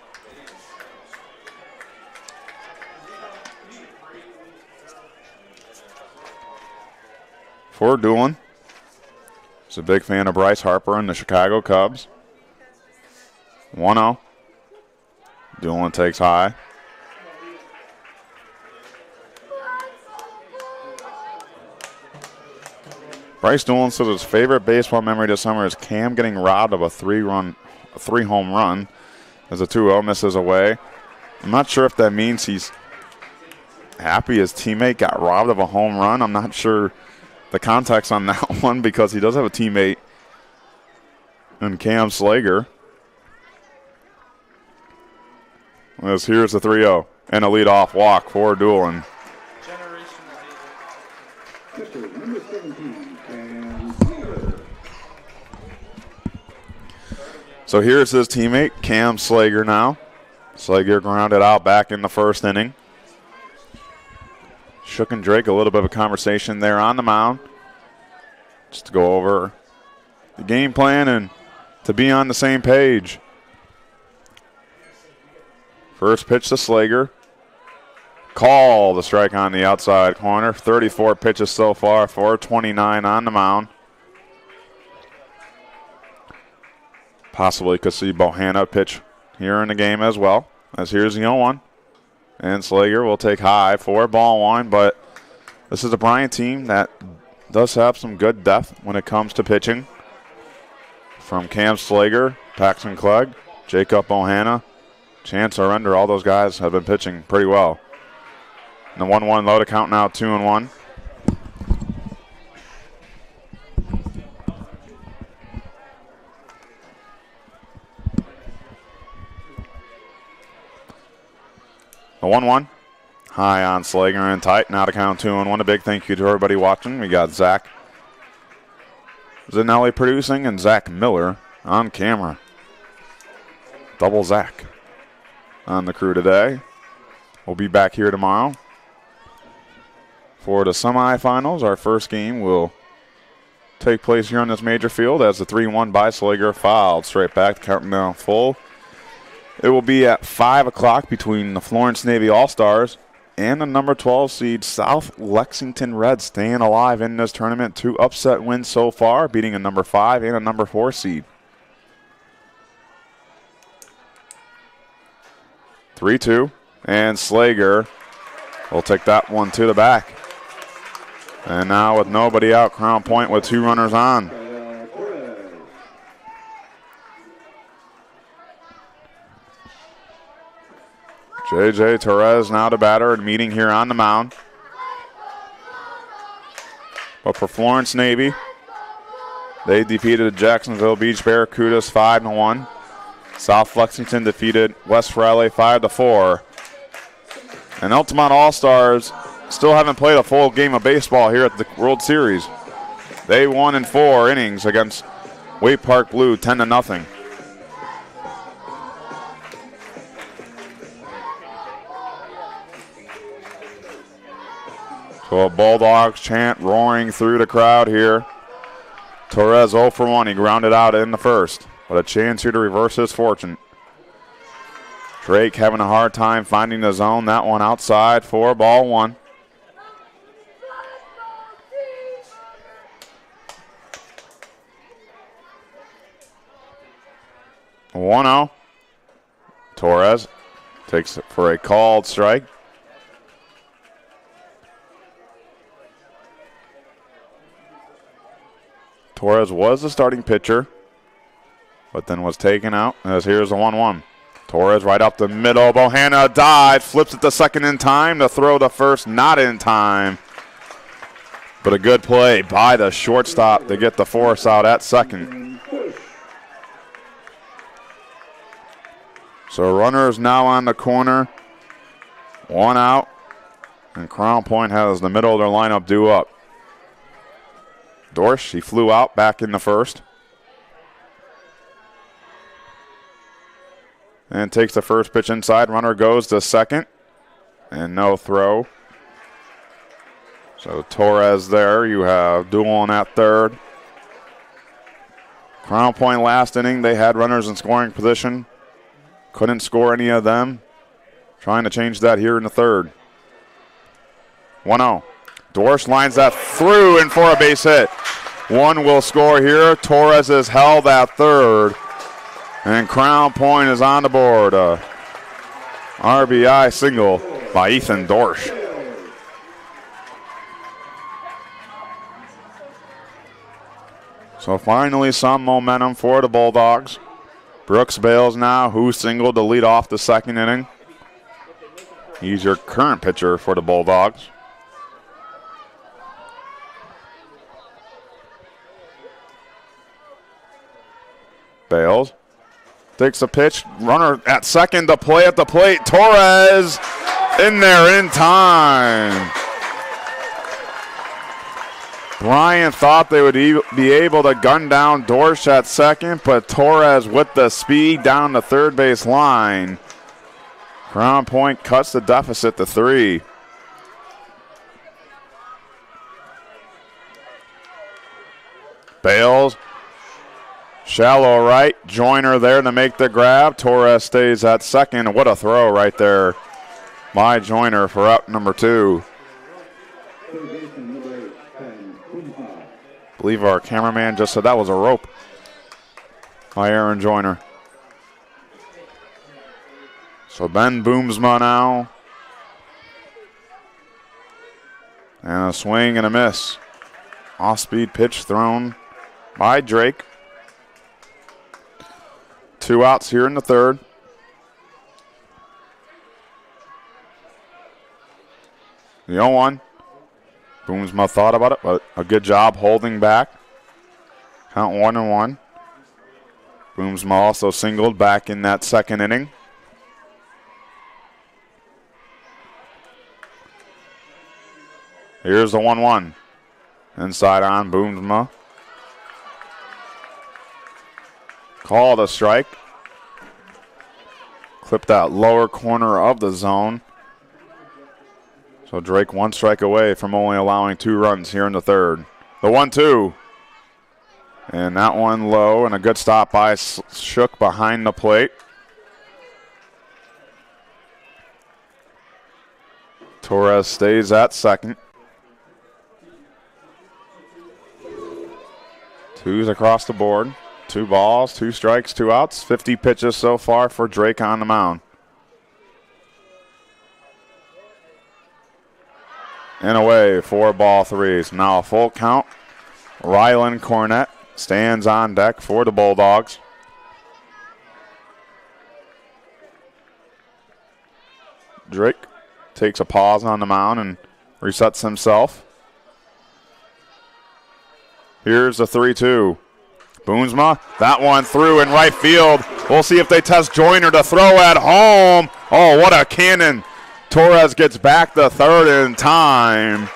For Doolin. He's a big fan of Bryce Harper and the Chicago Cubs. 1-0. Doolin takes high. Bryce Doolin says his favorite baseball memory this summer is Cam getting robbed of a three-home run as a 2-0 misses away. I'm not sure if that means he's happy his teammate got robbed of a home run. I'm not sure the context on that one because he does have a teammate in Cam Slager. As here's the 3-0 and a leadoff walk for Doolin. So here's his teammate, Cam Slager now. Slager grounded out back in the first inning. Shook and Drake, a little bit of a conversation there on the mound. Just to go over the game plan and to be on the same page. First pitch to Slager. Call the strike on the outside corner. 34 pitches so far, 429 on the mound. Possibly could see Bohanna pitch here in the game as well. As here's the 0-1. And Slager will take high for ball one, but this is a Bryant team that does have some good depth when it comes to pitching. From Cam Slager, Paxton Clegg, Jacob Bohanna, Chance Surrender, all those guys have been pitching pretty well. And the 1-1 low to count now, 2-1. The 1-1. High on Slager and tight. Now to count 2-1. A big thank you to everybody watching. We got Zach Zanelli producing and Zach Miller on camera. Double Zach on the crew today. We'll be back here tomorrow for the semifinals. Our first game will take place here on this major field as the 3-1 by Slager fouled straight back, counting down full. It will be at 5 o'clock between the Florence Navy All-Stars and the number 12 seed South Lexington Reds, staying alive in this tournament. 2 upset wins so far, beating a number 5 and a number 4 seed. 3-2, and Slager will take that one to the back. And now with nobody out, Crown Point with 2 runners on. J.J. Torres now the batter and meeting here on the mound. But for Florence Navy, they defeated the Jacksonville Beach Barracudas 5-1. South Lexington defeated West Raleigh 5-4. And Altamont All-Stars still haven't played a full game of baseball here at the World Series. They won in 4 innings against Wake Park Blue 10-0. So a Bulldogs chant roaring through the crowd here. Torres 0 for 1. He grounded out in the first. But a chance here to reverse his fortune. Drake having a hard time finding the zone. That one outside for ball 1. One-0. Torres takes it for a called strike. Torres was the starting pitcher, but then was taken out as here's the 1-1. Torres right up the middle. Bohanna dives, flips it to second in time. The throw to first not in time. But a good play by the shortstop to get the force out at second. So runners now on the corner. 1 out. And Crown Point has the middle of their lineup due up. Dorsch, he flew out back in the first. And takes the first pitch inside. Runner goes to second. And no throw. So Torres there. You have Doolin at third. Crown Point last inning, they had runners in scoring position. Couldn't score any of them. Trying to change that here in the third. 1-0. Dorsch lines that through and for a base hit. One will score here. Torres is held at third. And Crown Point is on the board. RBI single by Ethan Dorsch. So finally some momentum for the Bulldogs. Brooks Bales now, who singled to lead off the second inning. He's your current pitcher for the Bulldogs. Bales takes a pitch. Runner at second to play at the plate. Torres in there in time. Bryant thought they would be able to gun down Dorsch at second, but Torres with the speed down the third base line. Crown Point cuts the deficit to 3. Bales, shallow right, Joyner there to make the grab. Torres stays at second. What a throw right there by Joyner for up number 2. I believe our cameraman just said that was a rope by Aaron Joyner. So Ben Boomsma now. And a swing and a miss. Off-speed pitch thrown by Drake. 2 outs here in the third. The 0-1. Boomsma thought about it, but a good job holding back. Count 1-1. Boomsma also singled back in that second inning. Here's the 1-1. Inside on Boomsma. Called a strike. Clipped out lower corner of the zone. So Drake 1 strike away from only allowing 2 runs here in the third. The 1-2. And that one low, and a good stop by Shook behind the plate. Torres stays at second. 2s across the board. 2 balls, 2 strikes, 2 outs. 50 pitches so far for Drake on the mound. And away, 4-3s. Now a full count. Rylan Cornett stands on deck for the Bulldogs. Drake takes a pause on the mound and resets himself. Here's the 3-2. Boomsma, that one through in right field. We'll see if they test Joyner to throw at home. Oh, what a cannon. Torres gets back the third in time.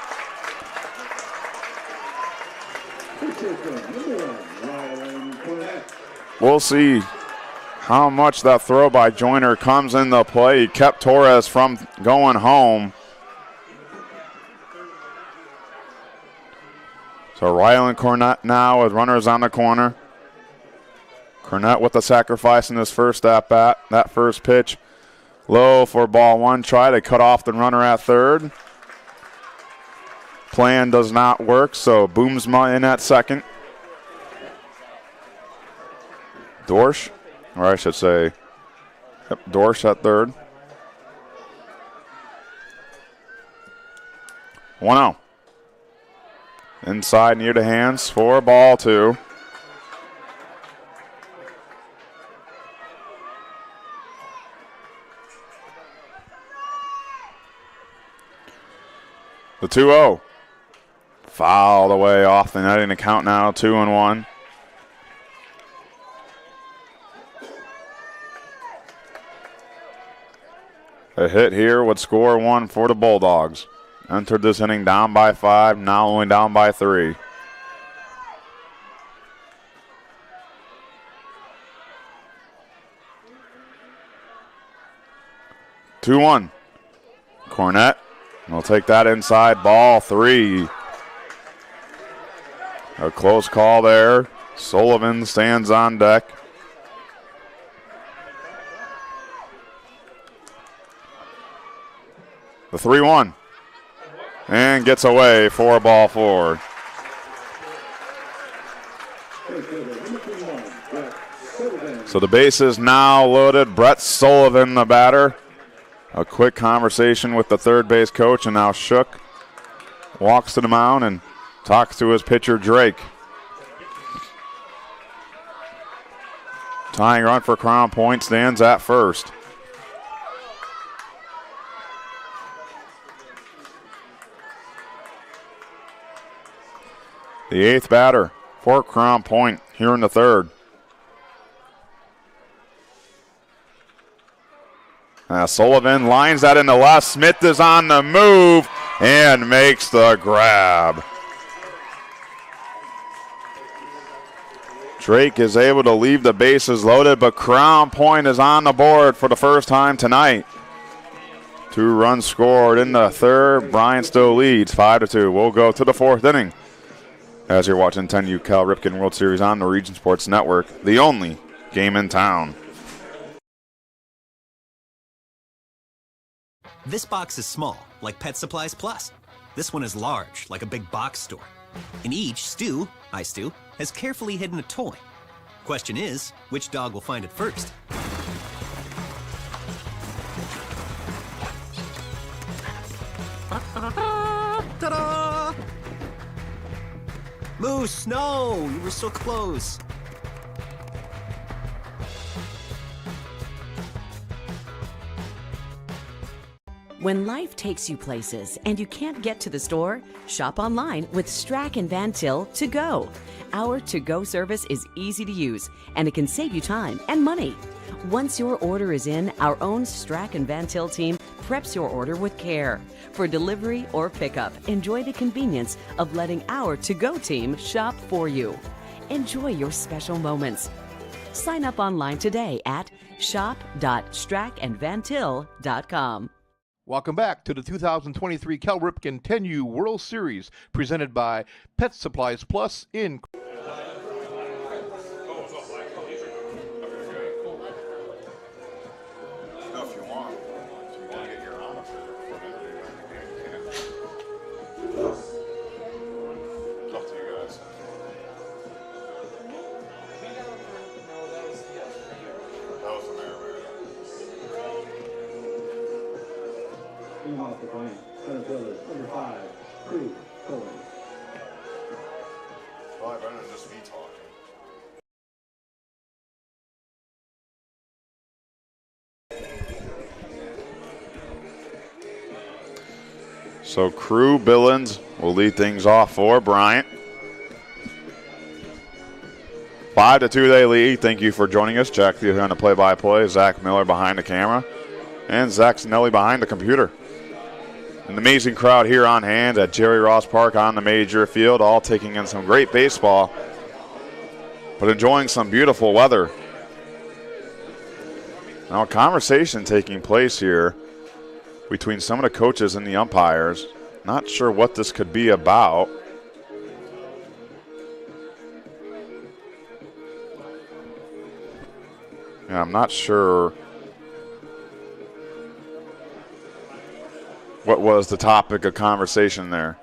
We'll see how much that throw by Joyner comes into play. He kept Torres from going home. So Ryland Cornett now with runners on the corner. Cornett with the sacrifice in his first at-bat. That first pitch low for ball one. Try to cut off the runner at third. Plan does not work, so Boomsma in at second. Dorsch, or I should say, Dorsch at third. 1-0. Inside near the hands for ball two. The 2-0. Fouled away off the netting to count now 2-1. A hit here would score one for the Bulldogs. Entered this inning down by 5, now only down by 3. Two-one. Cornett will take that inside, ball 3. A close call there. Sullivan stands on deck. The 3-1. And gets away for ball 4. So the base is now loaded. Brett Sullivan, the batter. A quick conversation with the third base coach, and now Shook walks to the mound and talks to his pitcher, Drake. Tying run for Crown Point stands at first. The 8th batter for Crown Point here in the 3rd. Sullivan lines that in the left. Smith is on the move and makes the grab. Drake is able to leave the bases loaded, but Crown Point is on the board for the first time tonight. 2 runs scored in the 3rd. Bryant still leads 5-2. We'll go to the 4th inning. As you're watching 10U Cal Ripken World Series on the Region Sports Network, the only game in town. This box is small, like Pet Supplies Plus. This one is large, like a big box store. In each, Stu, has carefully hidden a toy. Question is, which dog will find it first? Ta-da! Moose, no! You were so close. When life takes you places and you can't get to the store, shop online with Strack and Van Til to go. Our to-go service is easy to use and it can save you time and money. Once your order is in, our own Strack and Van Til team preps your order with care. For delivery or pickup, enjoy the convenience of letting our to-go team shop for you. Enjoy your special moments. Sign up online today at shop.strackandvantil.com. Welcome back to the 2023 Cal Ripken 10U World Series, presented by Pet Supplies Plus in. Off the point, center fielder, number 5, Crew, Cohen. Well, better than just me talking. So Crew Billings will lead things off for Bryant. 5-2 they lead. Thank you for joining us. Jack Theo here on the play-by-play. Zach Miller behind the camera. And Zach Snelly behind the computer. An amazing crowd here on hand at Jerry Ross Park on the major field, all taking in some great baseball, but enjoying some beautiful weather. Now a conversation taking place here between some of the coaches and the umpires. Not sure what this could be about. Yeah, I'm not sure what was the topic of conversation there.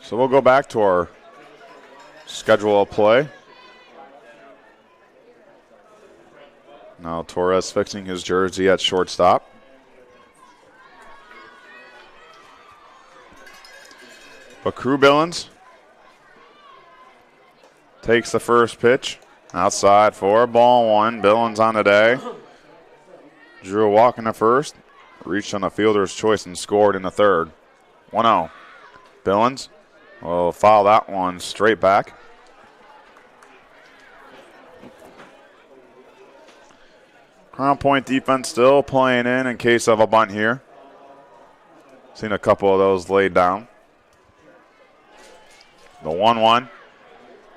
So we'll go back to our schedule of play. Now Torres fixing his jersey at shortstop. But Crew Billings takes the first pitch. Outside for ball one. Billings on the day. Drew a walk in the first. Reached on a fielder's choice and scored in the third. 1-0. Billings will foul that one straight back. Crown Point defense still playing in case of a bunt here. Seen a couple of those laid down. The 1-1.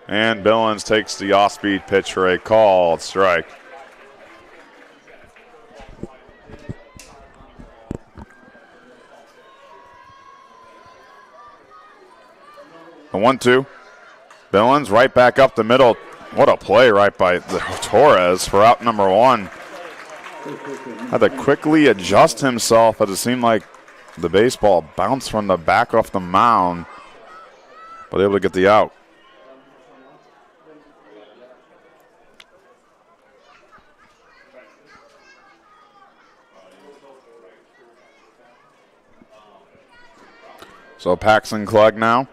And Billings takes the off-speed pitch for a called strike. The 1-2. Billings right back up the middle. What a play right by Torres for out number one. Had to quickly adjust himself as it seemed like the baseball bounced from the back off the mound, but able to get the out. So Paxton Clegg now.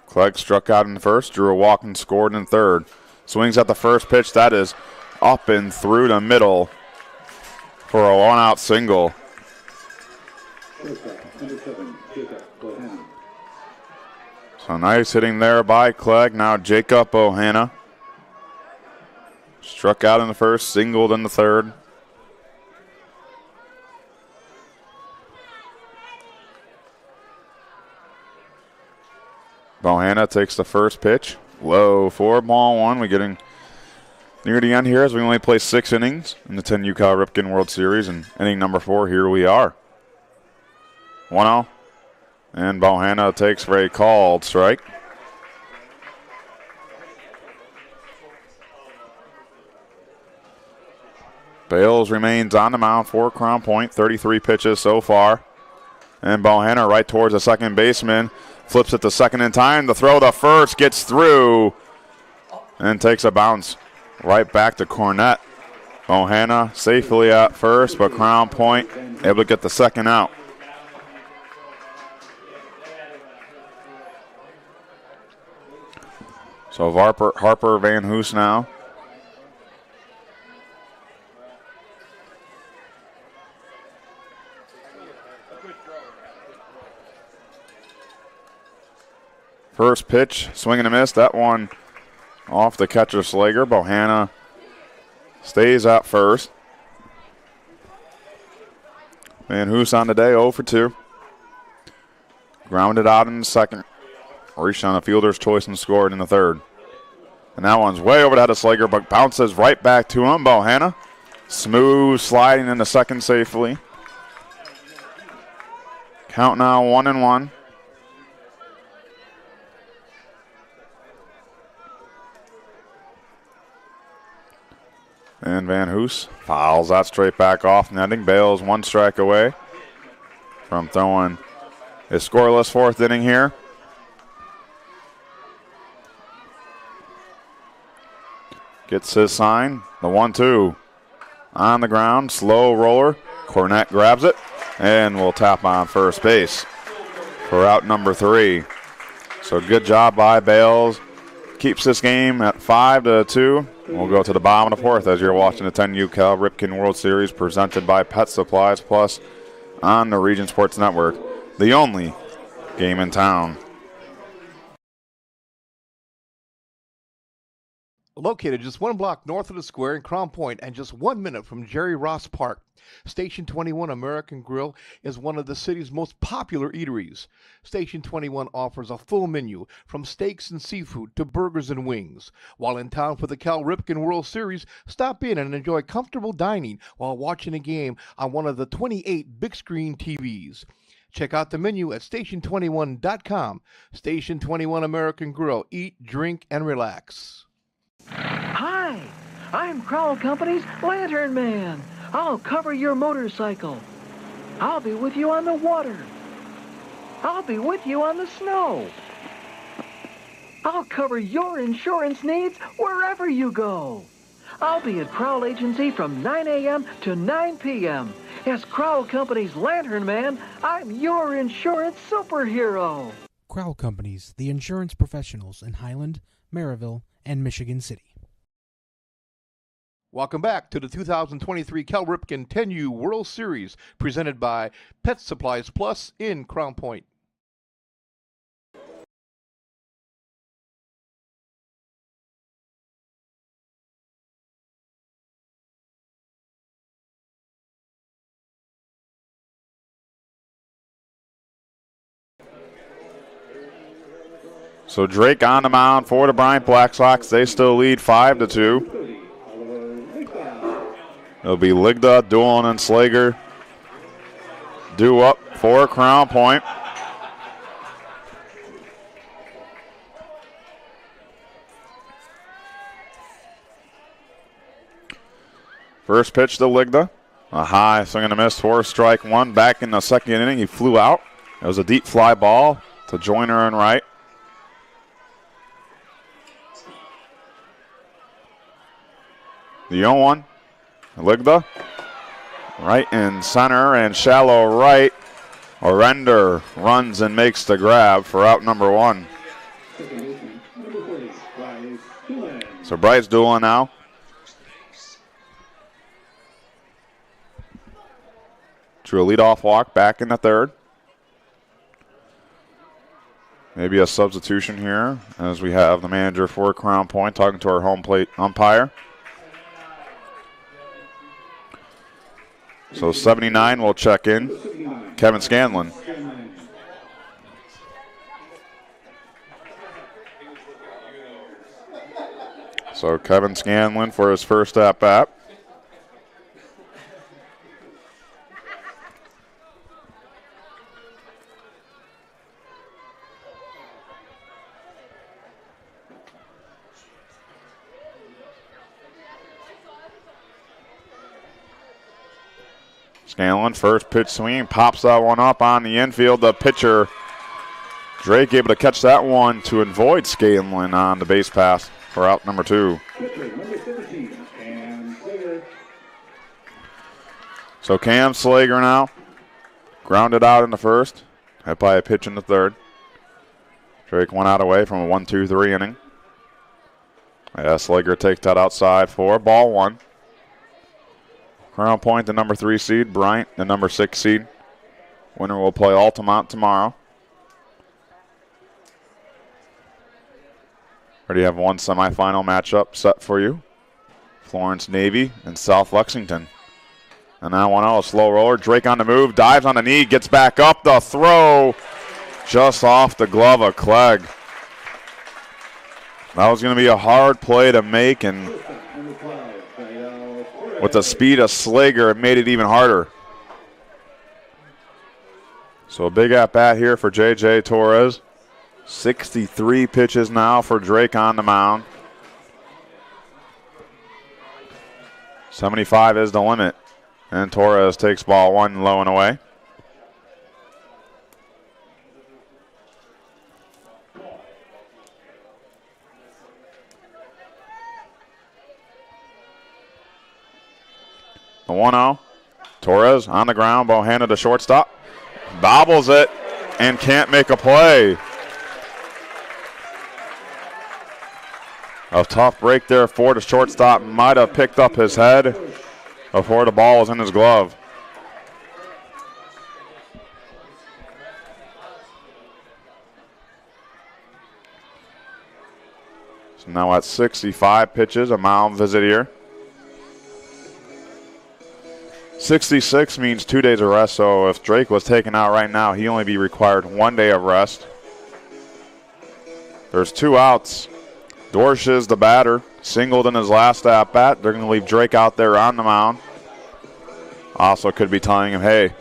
Clegg struck out in the first, drew a walk and scored in third. Swings at the first pitch. That is up and through the middle for a one-out single. So nice hitting there by Clegg. Now Jacob Ohana. Struck out in the first, singled in the third. Bohanna takes the first pitch. Low for ball one. We're getting near the end here as we only play 6 innings in the 10U Cal Ripken World Series. And inning number 4, here we are. 1-0. And Bohanna takes for a called strike. Bales remains on the mound for Crown Point. 33 pitches so far. And Bohanna right towards the second baseman. Flips it to second in time. The throw to first gets through and takes a bounce right back to Cornett. Bohanna safely at first, but Crown Point able to get the second out. So Harper Van Hoos now. First pitch, swing and a miss. That one off the catcher Slager. Bohanna stays at first. Van Hoos on the day, 0 for 2. Grounded out in the second. Reached on a fielder's choice and scored in the third. And that one's way over the head of Slager, but bounces right back to him. Bohanna smooth sliding into second safely. Count now 1-1. And Van Hoos fouls that straight back off netting. Bales 1 strike away from throwing his scoreless 4th inning here. Gets his sign. The 1-2 on the ground. Slow roller. Cornett grabs it and will tap on first base for out number 3. So good job by Bales. Keeps this game at 5-2. We'll go to the bottom of the 4th as you're watching the 10U Cal Ripken World Series presented by Pet Supplies Plus on the Region Sports Network, the only game in town. Located just 1 block north of the square in Crown Point and just 1 minute from Jerry Ross Park, Station 21 American Grill is one of the city's most popular eateries. Station 21 offers a full menu from steaks and seafood to burgers and wings. While in town for the Cal Ripken World Series, stop in and enjoy comfortable dining while watching a game on one of the 28 big screen TVs. Check out the menu at station21.com. Station 21 American Grill. Eat, drink, and relax. Hi, I'm Crowell Company's Lantern Man. I'll cover your motorcycle. I'll be with you on the water. I'll be with you on the snow. I'll cover your insurance needs wherever you go. I'll be at Crowell Agency from 9 a.m. to 9 p.m. As Crowell Company's Lantern Man, I'm your insurance superhero. Crowell Companies, the insurance professionals in Highland, Maryville, and Michigan City. Welcome back to the 2023 Cal Ripken 10U World Series, presented by Pet Supplies Plus in Crown Point. So Drake on the mound for the Bryant Black Sox. They still lead 5-2. It'll be Ligda, Doolin, and Slager due up for Crown Point. First pitch to Ligda. A high swing and a miss for strike one. Back in the second inning, he flew out. It was a deep fly ball to Joyner and right. The 0-1. Ligda. Right in center and shallow right. Orender runs and makes the grab for out number one. So Bryce Doolin now. Drew a leadoff walk back in the third. Maybe a substitution here as we have the manager for Crown Point talking to our home plate umpire. So 79 will check in. Kevin Scanlon. So Kevin Scanlon for his first at-bat. Scanlon, first pitch swing, pops that one up on the infield. The pitcher, Drake, able to catch that one to avoid Scanlon on the base pass for out number two. So Cam Slager now, grounded out in the first, hit by a pitch in the third. Drake 1 out away from a 1-2-3 inning. Yeah, Slager takes that outside for ball one. Crown Point, the number 3 seed. Bryant, the number 6 seed. Winner will play Altamont tomorrow. Already have one semifinal matchup set for you. Florence Navy and South Lexington. And now 1-0, a slow roller. Drake on the move, dives on the knee, gets back up. The throw just off the glove of Clegg. That was going to be a hard play to make, and with the speed of Slager, it made it even harder. So a big at-bat here for J.J. Torres. 63 pitches now for Drake on the mound. 75 is the limit. And Torres takes ball one low and away. The 1-0. Torres on the ground, Bohanna to shortstop. Bobbles it and can't make a play. A tough break there for the shortstop. Might have picked up his head before the ball was in his glove. So now at 65 pitches, a mound visit here. 66 means 2 days of rest, so if Drake was taken out right now, he'd only be required 1 day of rest. There's 2 outs. Dorsch is the batter, singled in his last at-bat. They're going to leave Drake out there on the mound. Also could be telling him, hey,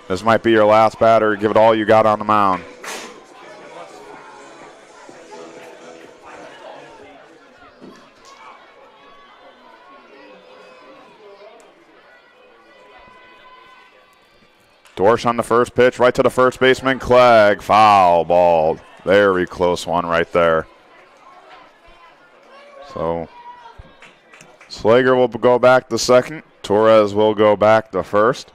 This might be your last batter. Give it all you got on the mound. Dorsch on the first pitch, right to the first baseman, Clegg. Foul ball. Very close one right there. So Slager will go back to second. Torres will go back to first.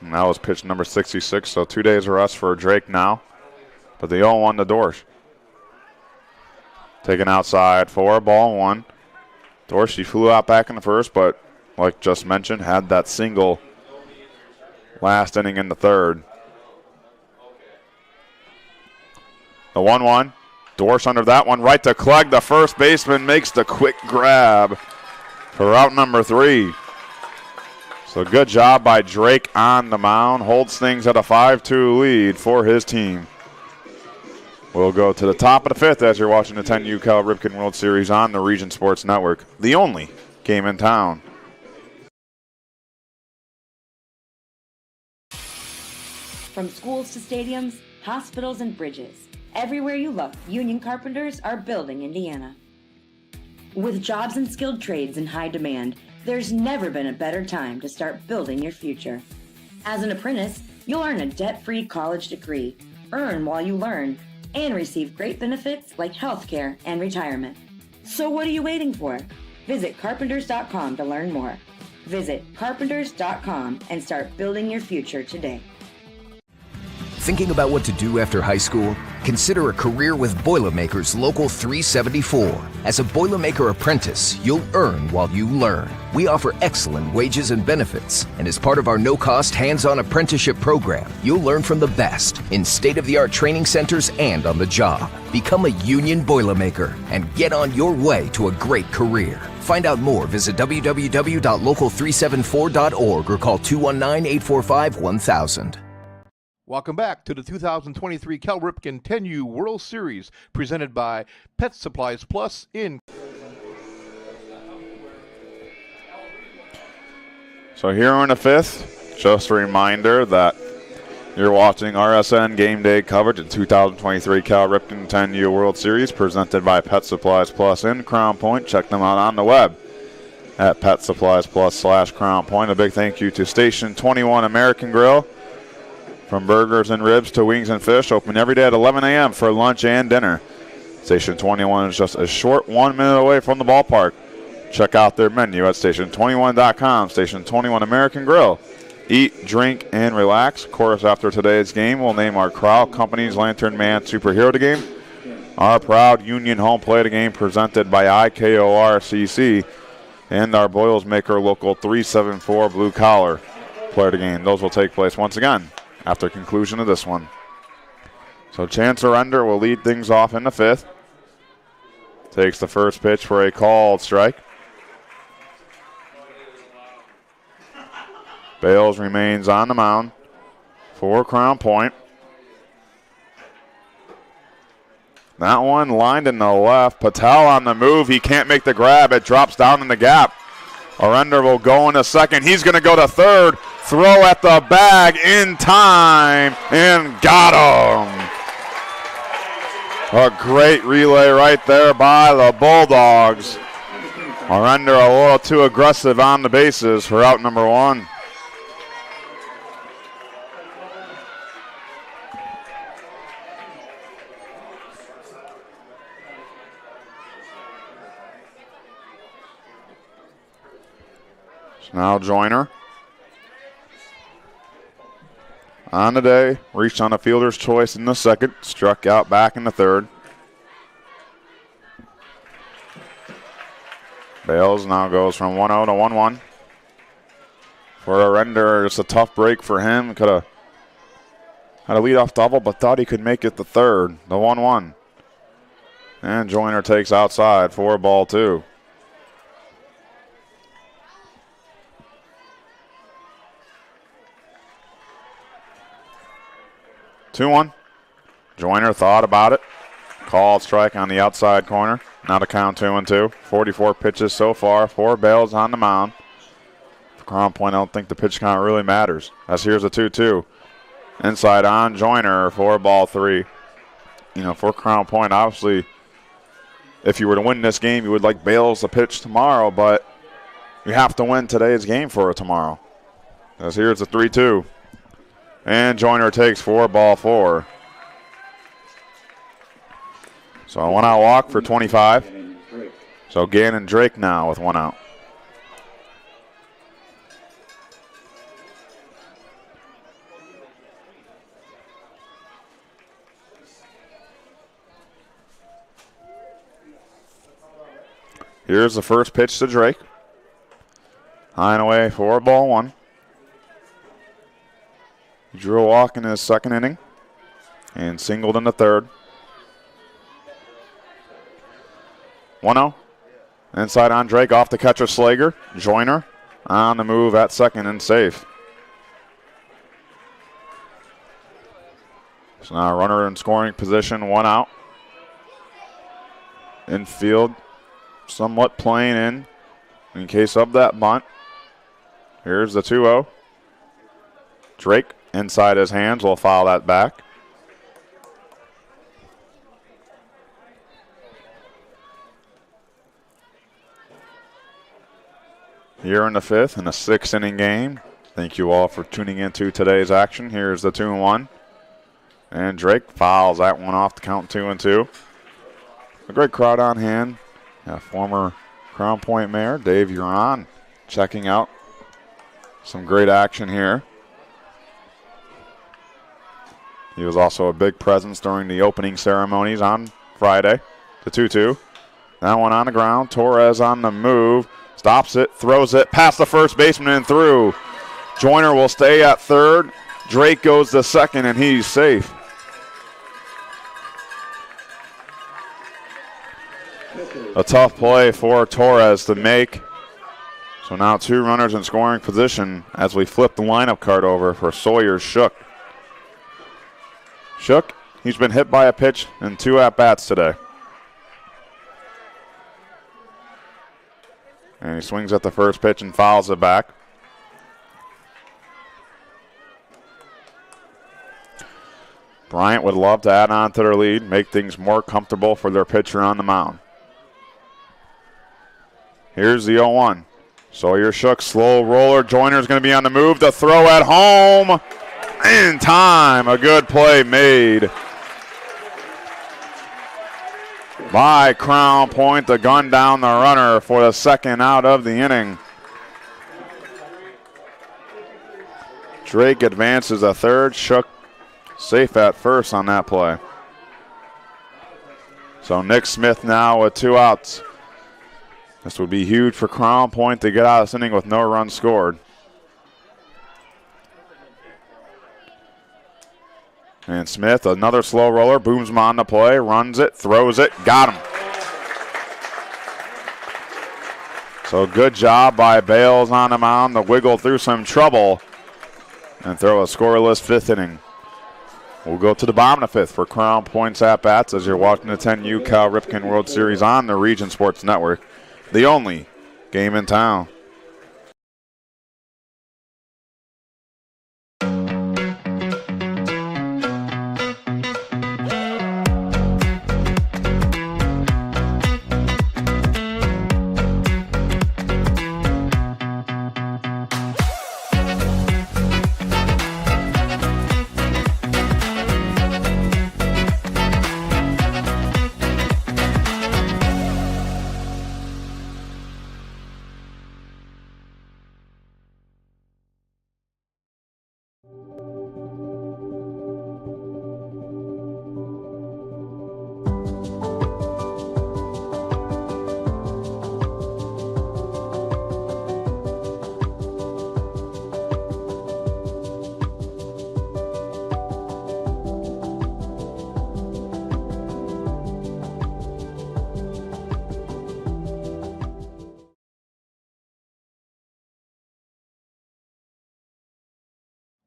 And that was pitch number 66, so 2 days of rest for Drake now. But the 0-1 to Dorsch. Taken outside for ball one. Dorsch, he flew out back in the first, but like just mentioned, had that single last inning in the third. The 1-1. Dorsch under that one, right to Clegg. The first baseman makes the quick grab for out number 3. So good job by Drake on the mound. Holds things at a 5-2 lead for his team. We'll go to the top of the 5th as you're watching the 10U Cal Ripken World Series on the Region Sports Network, the only game in town. From schools to stadiums, hospitals and bridges, everywhere you look, union carpenters are building Indiana. With jobs and skilled trades in high demand, there's never been a better time to start building your future. As an apprentice, you'll earn a debt-free college degree, earn while you learn, and receive great benefits like healthcare and retirement. So what are you waiting for? Visit carpenters.com to learn more. Visit carpenters.com and start building your future today. Thinking about what to do after high school? Consider a career with Boilermakers Local 374. As a Boilermaker apprentice, you'll earn while you learn. We offer excellent wages and benefits, and as part of our no-cost hands-on apprenticeship program, you'll learn from the best in state-of-the-art training centers and on the job. Become a union Boilermaker and get on your way to a great career. Find out more, visit www.local374.org or call 219-845-1000. Welcome back to the 2023 Cal Ripken 10U World Series, presented by Pet Supplies Plus in. So here in the 5th, just a reminder that you're watching RSN Game Day coverage of 2023 Cal Ripken 10U World Series, presented by Pet Supplies Plus in Crown Point. Check them out on the web at PetSuppliesPlus/Crown Point. A big thank you to Station 21 American Grill. From burgers and ribs to wings and fish, open every day at 11 a.m. for lunch and dinner. Station 21 is just a short 1 minute away from the ballpark. Check out their menu at station21.com. Station 21 American Grill. Eat, drink, and relax. Of course, after today's game, we'll name our Crowd Company's Lantern Man Superhero of the Game. Our proud Union Home Play of the Game presented by IKORCC. And our Boils Maker Local 374 Blue Collar Play of the Game. Those will take place once again after conclusion of this one. So Chance Arender will lead things off in the 5th. Takes the first pitch for a called strike. Bales remains on the mound for Crown Point. That one lined in the left. Patel on the move. He can't make the grab. It drops down in the gap. Arender will go into second. He's going to go to third. Throw at the bag in time and got him. A great relay right there by the Bulldogs. Arender a little too aggressive on the bases for out number 1. Now Joyner. On the day, reached on a fielder's choice in the second, struck out back in the third. Bales now goes from 1-0 to 1-1. For Arender, it's a tough break for him. Could have had a leadoff double, but thought he could make it the third, the 1-1. And Joyner takes outside for ball 2. Joyner thought about it. Called strike on the outside corner. Now to count 2-2. 44 pitches so far. 4 bails on the mound. For Crown Point, I don't think the pitch count really matters. As here's a 2-2. Inside on Joyner for ball 3. You know, for Crown Point, obviously, if you were to win this game, you would like Bales to pitch tomorrow, but you have to win today's game for tomorrow. As here's a 3-2. And Joyner takes for ball 4. So a 1-out walk for 25. So Gannon Drake now with 1 out. Here's the first pitch to Drake. High and away for ball 1. He drew a walk in his second inning and singled in the third. 1-0. Inside on Drake, off the catcher Slager. Joyner on the move at second and safe. So now runner in scoring position, 1 out. Infield somewhat playing in case of that bunt. Here's the 2-0. Drake inside his hands will foul that back. Here in the 5th in a 6-inning game. Thank you all for tuning into today's action. Here's the 2-1. And Drake fouls that one off to count 2-2. A great crowd on hand. Former Crown Point Mayor Dave Huron checking out some great action here. He was also a big presence during the opening ceremonies on Friday. The 2-2. That one on the ground. Torres on the move. Stops it, throws it past the first baseman and through. Joyner will stay at third. Drake goes to second, and he's safe. A tough play for Torres to make. So now 2 runners in scoring position as we flip the lineup card over for Sawyer Shook. Shook, he's been hit by a pitch in 2 at-bats today. And he swings at the first pitch and fouls it back. Bryant would love to add on to their lead, make things more comfortable for their pitcher on the mound. Here's the 0-1. Sawyer Shook, slow roller. Joyner's going to be on the move. The throw at home. In time. A good play made by Crown Point to gun down the runner for the 2nd out of the inning. Drake advances a third. Shook safe at first on that play. So Nick Smith now with 2 outs. This would be huge for Crown Point to get out of this inning with no runs scored. And Smith, another slow roller, booms him on the play, runs it, throws it, got him. So good job by Bales on the mound to wiggle through some trouble and throw a scoreless 5th inning. We'll go to the bottom of the 5th for Crown Point's at-bats as you're watching the 10U Cal Ripken World Series on the Region Sports Network, the only game in town.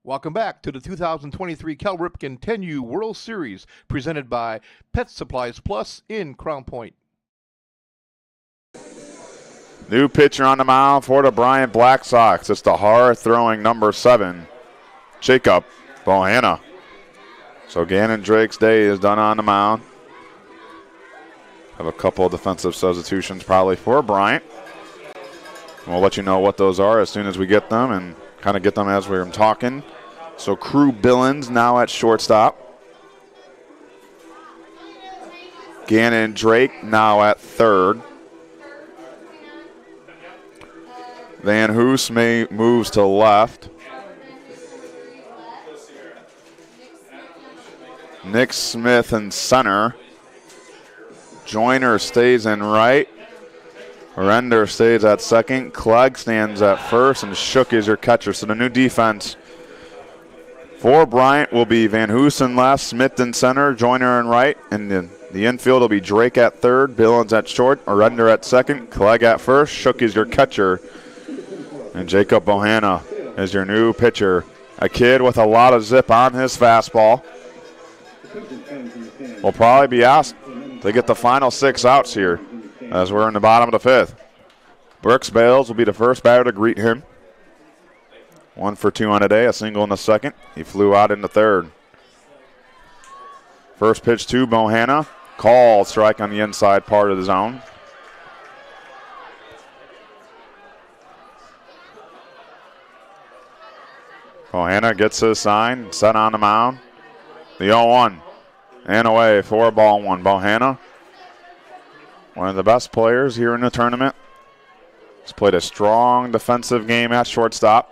Welcome back to the 2023 Cal Ripken 10U World Series presented by Pet Supplies Plus in Crown Point. New pitcher on the mound for the Bryant Black Sox. It's the hard-throwing number 7, Jacob Bohanna. So Gannon Drake's day is done on the mound. Have a couple of defensive substitutions probably for Bryant. We'll let you know what those are as soon as we get them and kind of get them as we're talking. So Crew Billings now at shortstop. Gannon Drake now at third. Van Hoos moves to left. Nick Smith in center. Joyner stays in right. Render stays at second. Clegg stands at first, and Shook is your catcher. So the new defense for Bryant will be Van Hoos in left, Smith in center, Joyner in right, and the infield will be Drake at third, Billings at short, Render at second, Clegg at first. Shook is your catcher. And Jacob Bohanna is your new pitcher. A kid with a lot of zip on his fastball. Will probably be asked to get the final 6 outs here as we're in the bottom of the 5th. Brooks Bales will be the first batter to greet him. 1 for 2 on the day, a single in the second. He flew out in the third. First pitch to Bohanna. Called strike on the inside part of the zone. Bohanna gets his sign, set on the mound. The 0-1 and away, 4-1. Bohanna, one of the best players here in the tournament. He's played a strong defensive game at shortstop.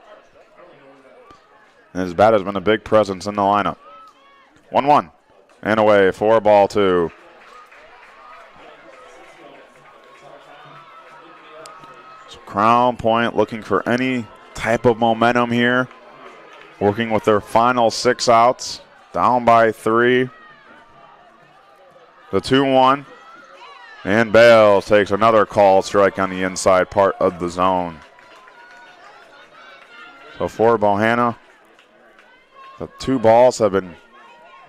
And his bat has been a big presence in the lineup. 1-1 and away, 4-2. So Crown Point looking for any type of momentum here. Working with their final 6 outs, down by 3. The 2-1, and Bales takes another call strike on the inside part of the zone. So for Bohanna, the 2 balls have been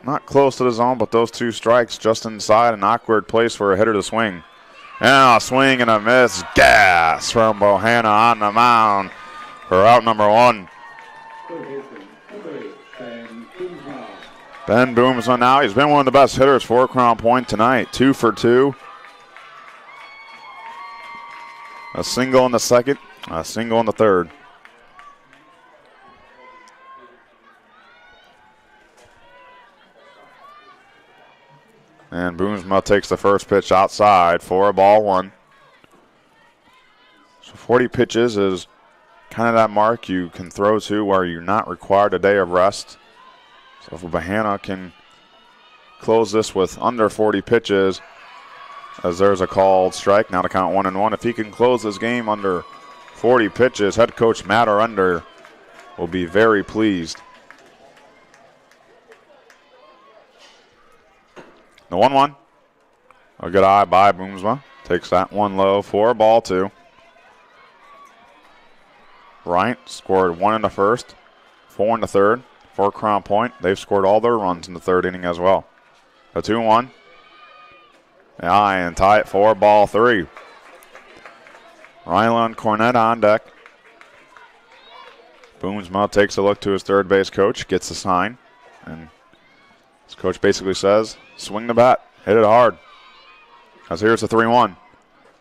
not close to the zone, but those 2 strikes just inside, an awkward place for a hitter to swing. And a swing and a miss, gas from Bohanna on the mound for out number 1. Ben Boomsma now. He's been one of the best hitters for Crown Point tonight. 2 for 2. A single in the second, a single in the third. And Boomsma takes the first pitch outside for $1. So 40 pitches is kind of that mark you can throw to where you're not required a day of rest. So if Bohanna can close this with under 40 pitches, as there's a called strike, now to count 1-1. If he can close this game under 40 pitches, head coach Matt Arender will be very pleased. The 1-1. A good eye by Boomsma. Takes that one low for $2. Bryant scored 1 in the first, 4 in the third. For Crown Point, they've scored all their runs in the third inning as well. A 2-1. And tie it for $3. Rylan Cornett on deck. Boomsma takes a look to his third base coach, gets a sign, and his coach basically says, swing the bat, hit it hard. Because here's the 3-1.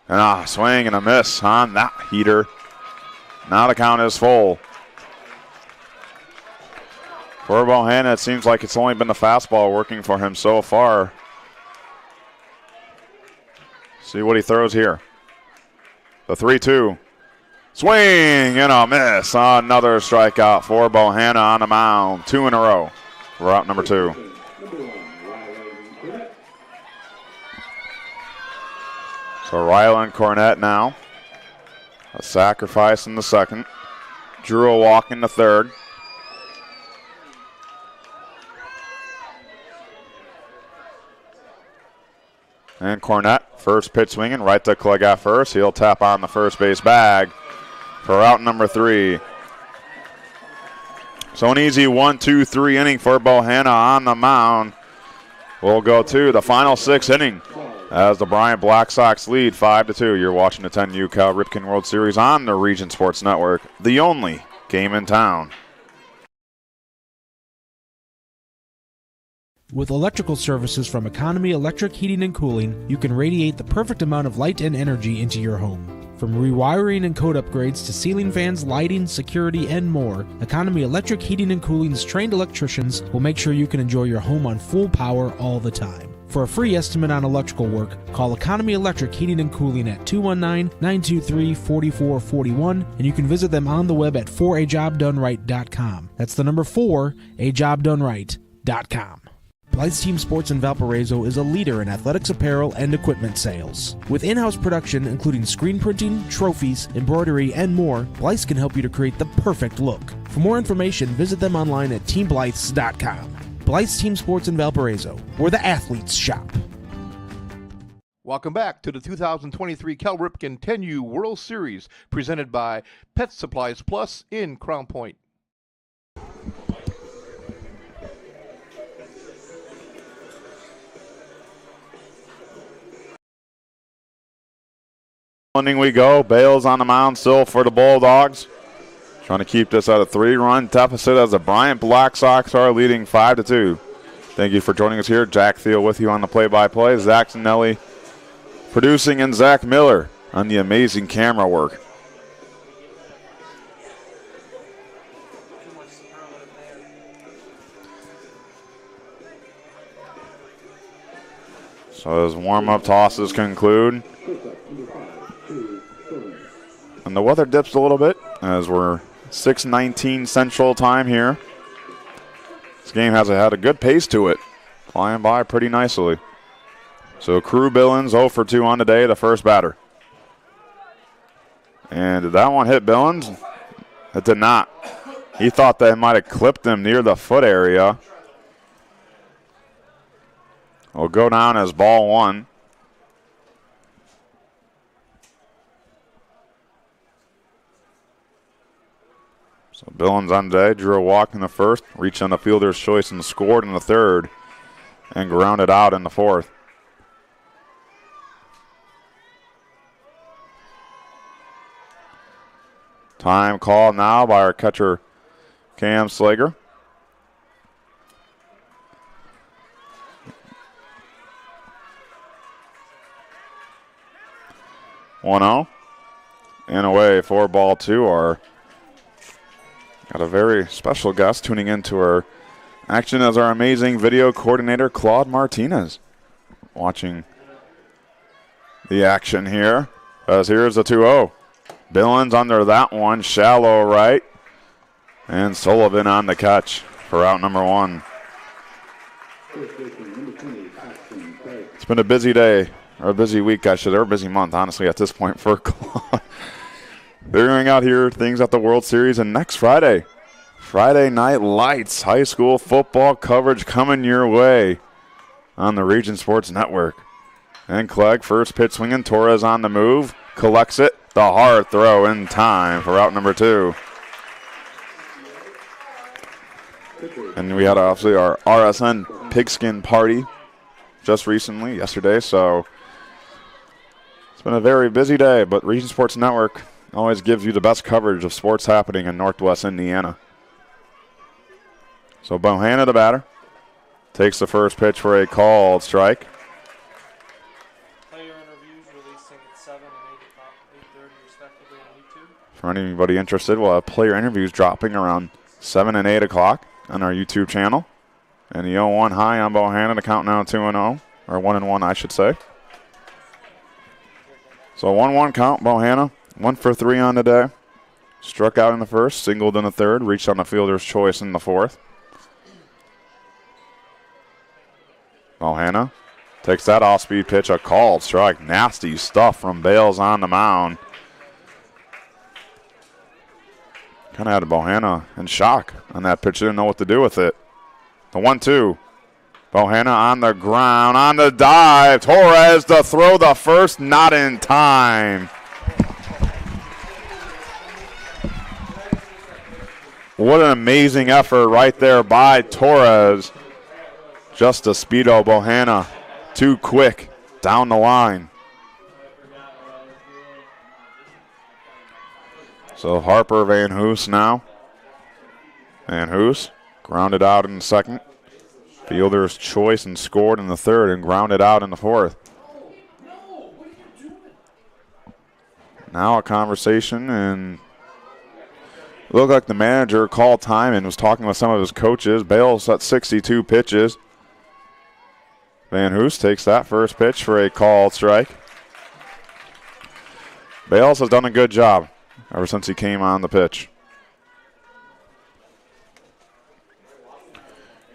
And a swing and a miss on that heater. Now the count is full. For Bohanna, it seems like it's only been the fastball working for him so far. See what he throws here. The 3-2. Swing and a miss. Another strikeout for Bohanna on the mound. 2 in a row. We're out number 2. So Rylan Cornett now. A sacrifice in the second. Drew a walk in the third. And Cornett, first pitch swinging, right to Clegg at first. He'll tap on the first base bag for out number 3. So an easy 1-2-3 inning for Bohanna on the mound. We'll go to the final 6th inning as the Bryant Black Sox lead 5-2. You're watching the 10U Cal Ripken World Series on the Region Sports Network, the only game in town. With electrical services from Economy Electric Heating and Cooling, you can radiate the perfect amount of light and energy into your home. From rewiring and code upgrades to ceiling fans, lighting, security, and more, Economy Electric Heating and Cooling's trained electricians will make sure you can enjoy your home on full power all the time. For a free estimate on electrical work, call Economy Electric Heating and Cooling at 219-923-4441, and you can visit them on the web at 4ajobdoneright.com. That's the number 4ajobdoneright.com. Blythe's Team Sports in Valparaiso is a leader in athletics apparel and equipment sales. With in-house production including screen printing, trophies, embroidery, and more, Blythe's can help you to create the perfect look. For more information, visit them online at teamblythes.com. Blythe's Team Sports in Valparaiso, where the athletes shop. Welcome back to the 2023 Cal Ripken 10U World Series, presented by Pet Supplies Plus in Crown Point. Inning we go. Bales on the mound still for the Bulldogs. Trying to keep this at a 3-run deficit as the Bryant Black Sox are leading 5-2. Thank you for joining us here. Jack Thiel with you on the play-by-play. Zach Zanelli producing, and Zach Miller on the amazing camera work. So as warm-up tosses conclude, and the weather dips a little bit as we're 6:19 Central Time here. This game has had a good pace to it, flying by pretty nicely. So Crew Billings 0 for 2 on the day, the first batter. And did that one hit Billings? It did not. He thought that it might have clipped him near the foot area. Will go down as ball 1. So Billings on today drew a walk in the first, reached on the fielder's choice and scored in the third, and grounded out in the fourth. Time called now by our catcher, Cam Slager. One-0 and away for ball 2. Got a very special guest tuning into our action as our amazing video coordinator, Claude Martinez. Watching the action here, as here's the 2-0. Billings under that one, shallow right. And Sullivan on the catch for out number 1. It's been a busy day, or a busy week, or a busy month, honestly, at this point for Claude. Figuring out here things at the World Series, and next Friday Night Lights, high school football coverage coming your way on the Region Sports Network. And Clegg, first pitch swinging, Torres on the move, collects it, the hard throw in time for out number 2. And we had obviously our RSN pigskin party just recently, yesterday, so it's been a very busy day, but Region Sports Network always gives you the best coverage of sports happening in Northwest Indiana. So Bohanna, the batter, takes the first pitch for a called strike. Player interviews releasing at 7 and 8:30 respectively on YouTube. For anybody interested, we'll have player interviews dropping around 7 and 8 o'clock on our YouTube channel. And the 0-1 high on Bohanna to count now 2-0, or 1-1 I should say. So 1-1 count, Bohanna. 1 for 3 on the day. Struck out in the first, singled in the third, reached on the fielder's choice in the fourth. Bohanna takes that off-speed pitch, a called strike. Nasty stuff from Bales on the mound. Kind of had Bohanna in shock on that pitch. Didn't know what to do with it. The 1-2. Bohanna on the ground, on the dive. Torres to throw the first, not in time. What an amazing effort right there by Torres. Just a speedo Bohanna. Too quick down the line. So Harper, Van Hoos now. Van Hoos grounded out in the second. Fielder's choice and scored in the third and grounded out in the fourth. Now a conversation, and it looked like the manager called time and was talking with some of his coaches. Bales at 62 pitches. Van Hoos takes that first pitch for a called strike. Bales has done a good job ever since he came on the pitch.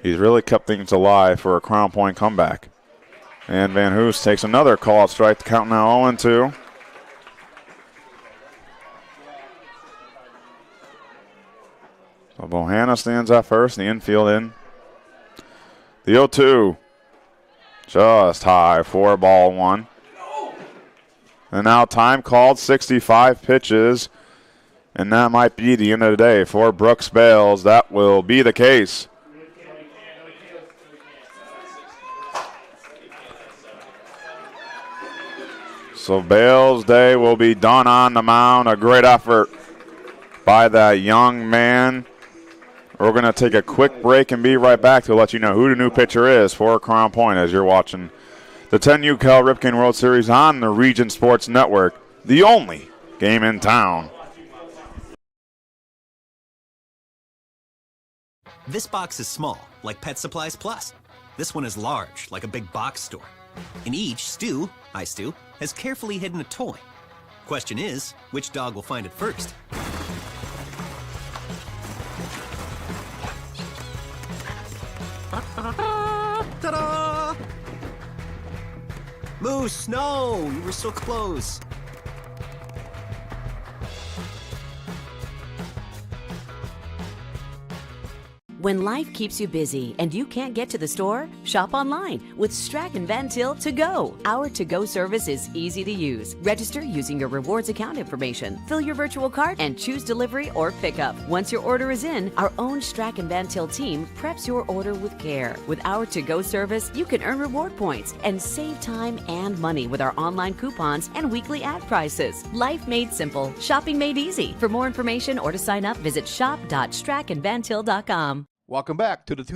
He's really kept things alive for a Crown Point comeback. And Van Hoos takes another call-out strike. The count now 0-2. So Bohanna stands at first, the infield in. The 0-2. Just high, 4-1. And now time called, 65 pitches. And that might be the end of the day for Brooks Bales. That will be the case. So Bales' day will be done on the mound. A great effort by that young man. We're going to take a quick break and be right back to let you know who the new pitcher is for Crown Point as you're watching the 10U Cal Ripken World Series on the Region Sports Network, the only game in town. This box is small, like Pet Supplies Plus. This one is large, like a big box store. In each, Stu, hi Stu, has carefully hidden a toy. Question is, which dog will find it first? Ta-da! Moose, no! You were so close. When life keeps you busy and you can't get to the store, shop online with Strachan Van Til To Go. Our to-go service is easy to use. Register using your rewards account information, fill your virtual cart, and choose delivery or pickup. Once your order is in, our own Strachan Van Til team preps your order with care. With our to-go service, you can earn reward points and save time and money with our online coupons and weekly ad prices. Life made simple, shopping made easy. For more information or to sign up, visit shop.strachanvantil.com. Welcome back to the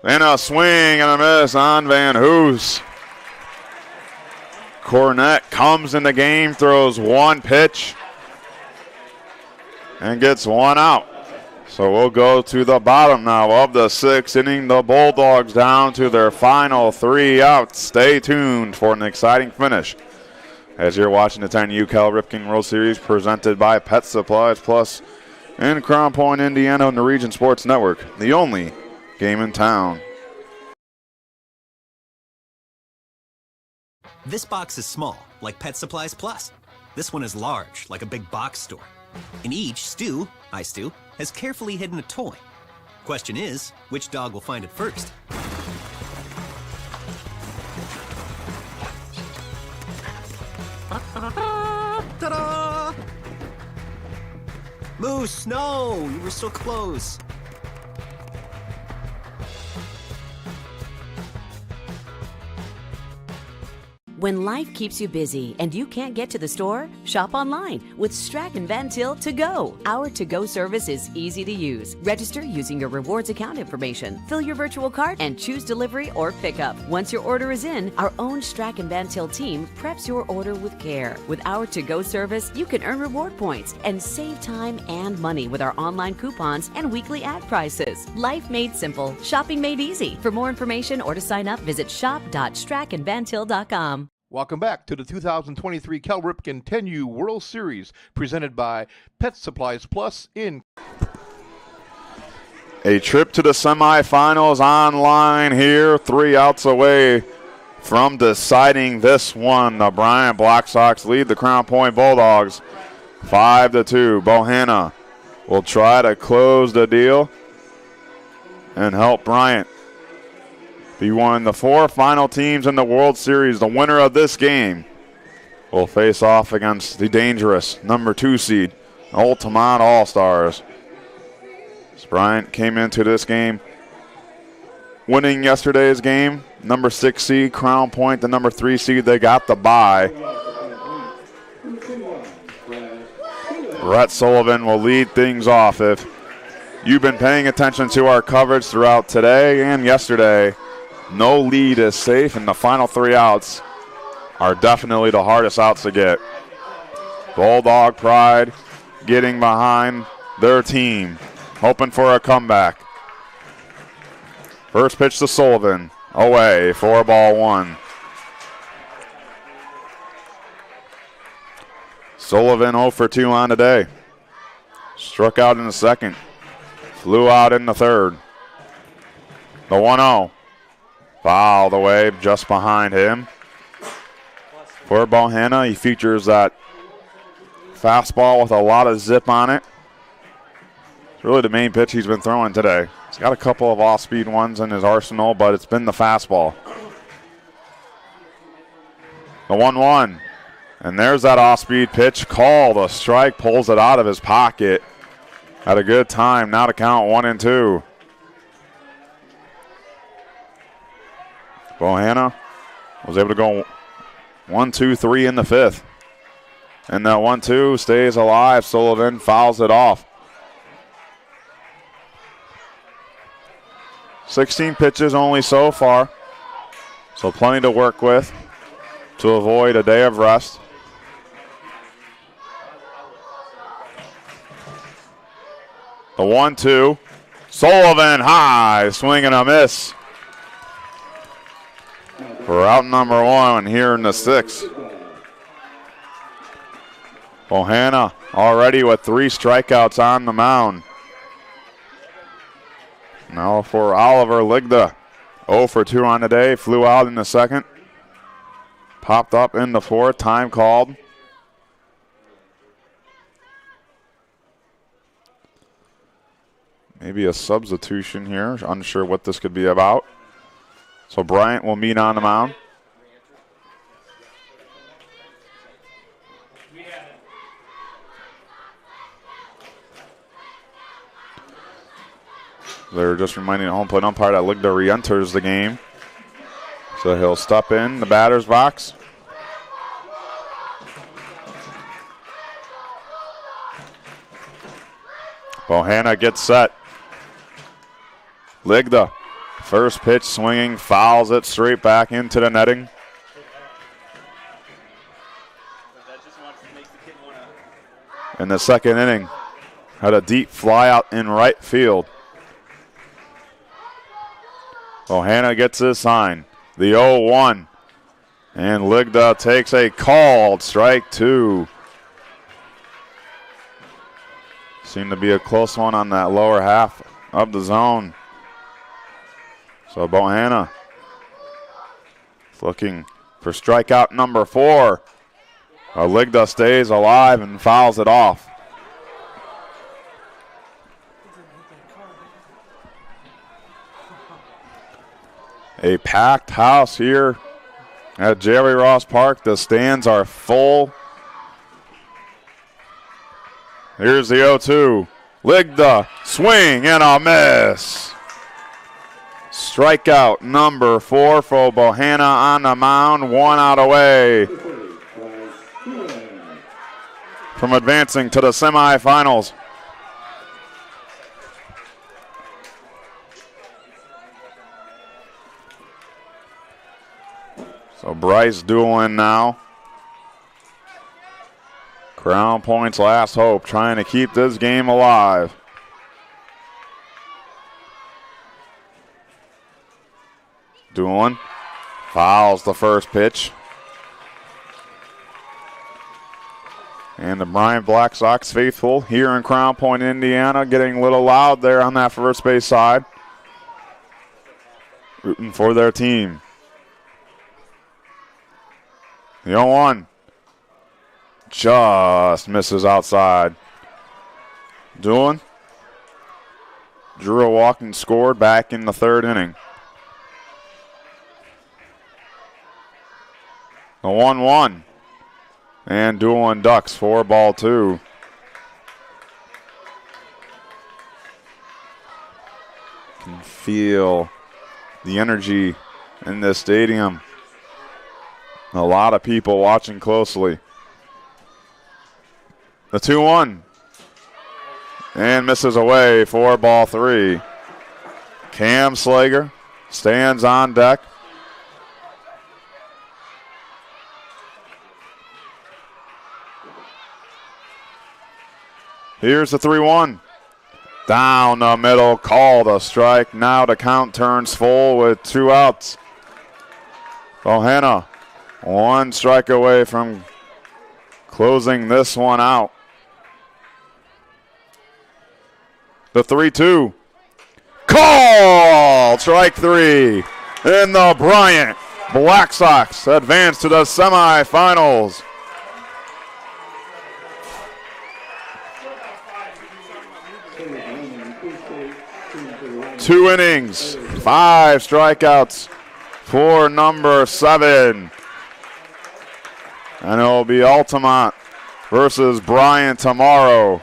And a swing and a miss on Van Hoos. Cornett comes in the game, throws one pitch, and gets one out. So we'll go to the bottom now of the sixth inning. The Bulldogs down to their final 3 outs. Stay tuned for an exciting finish as you're watching the 10U Cal Ripken World Series presented by Pet Supplies Plus in Crown Point, Indiana on the Region Sports Network, the only game in town. This box is small, like Pet Supplies Plus. This one is large, like a big box store. In each, Stu, hi Stu, has carefully hidden a toy. Question is, which dog will find it first? Ta-da! Moose, no! You were so close. When life keeps you busy and you can't get to the store, shop online with Strachan Van Til To Go. Our to-go service is easy to use. Register using your rewards account information, fill your virtual cart, and choose delivery or pickup. Once your order is in, our own Strachan Van Til team preps your order with care. With our to-go service, you can earn reward points and save time and money with our online coupons and weekly ad prices. Life made simple, shopping made easy. For more information or to sign up, visit shop.strachanvantil.com. Welcome back to the 2023 Cal Ripken 10U World Series presented by Pet Supplies Plus in. A trip to the semifinals online here, 3 outs away from deciding this one. The Bryant Black Sox lead the Crown Point Bulldogs 5-2. Bohanna will try to close the deal and help Bryant be one of the 4 final teams in the World Series. The winner of this game will face off against the dangerous number 2 seed, Altamont All-Stars. Bryant came into this game winning yesterday's game. Number 6 seed, Crown Point, the number 3 seed, they got the bye. Brett Sullivan will lead things off. If you've been paying attention to our coverage throughout today and yesterday, no lead is safe, and the final 3 outs are definitely the hardest outs to get. Bulldog pride getting behind their team, hoping for a comeback. First pitch to Sullivan, away, 4-1. Sullivan 0 for 2 on today. Struck out in the second, flew out in the third. The 1-0, fouled away just behind him. For Bohanna, he features that fastball with a lot of zip on it. It's really the main pitch he's been throwing today. He's got a couple of off-speed ones in his arsenal, but it's been the fastball. The 1-1. And there's that off-speed pitch called. A strike, pulls it out of his pocket. Had a good time. Now to count 1-2. Bohanna was able to go 1-2-3 in the 5th. And that 1-2 stays alive. Sullivan fouls it off. 16 pitches only so far, so plenty to work with to avoid a day of rest. The 1-2, Sullivan high, swing and a miss for out number 1 here in the 6th. Bohanna already with 3 strikeouts on the mound. Now for Oliver Ligda, 0 for 2 on the day, flew out in the second, popped up in the 4th, time called. Maybe a substitution here, unsure what this could be about. So Bryant will meet on the mound. They're just reminding the home plate umpire that Ligda re-enters the game. So he'll step in the batter's box. Bohanna gets set. Ligda, first pitch swinging, fouls it straight back into the netting. In the second inning, had a deep fly out in right field. Bohanna gets his sign. The 0-1. And Ligda takes a called strike 2. Seemed to be a close one on that lower half of the zone. So Bohanna looking for strikeout number 4. Ligda stays alive and fouls it off. A packed house here at Jerry Ross Park. The stands are full. Here's the 0-2. Ligda, swing and a miss. Strikeout number 4 for Bohanna on the mound. 1 out away from advancing to the semifinals. So Bryce Doolin now. Crown Point's last hope, trying to keep this game alive. Doolin fouls the first pitch. And the Bryant Black Sox faithful here in Crown Point, Indiana, getting a little loud there on that first base side. Rooting for their team. The 0-1 just misses outside. Doolin drew a walk and scored back in the 3rd inning. The 1-1. And Doolin ducks for ball 2. Can feel the energy in this stadium. A lot of people watching closely. The 2-1. And misses away for ball 3. Cam Slager stands on deck. Here's the 3-1. Down the middle, called a strike. Now the count turns full with 2 outs. Bohanna, 1 strike away from closing this one out. The 3-2. Called! Strike 3. And the Bryant Black Sox advance to the semifinals. 2 innings, 5 strikeouts for number 7. And it will be Altamont versus Bryant tomorrow.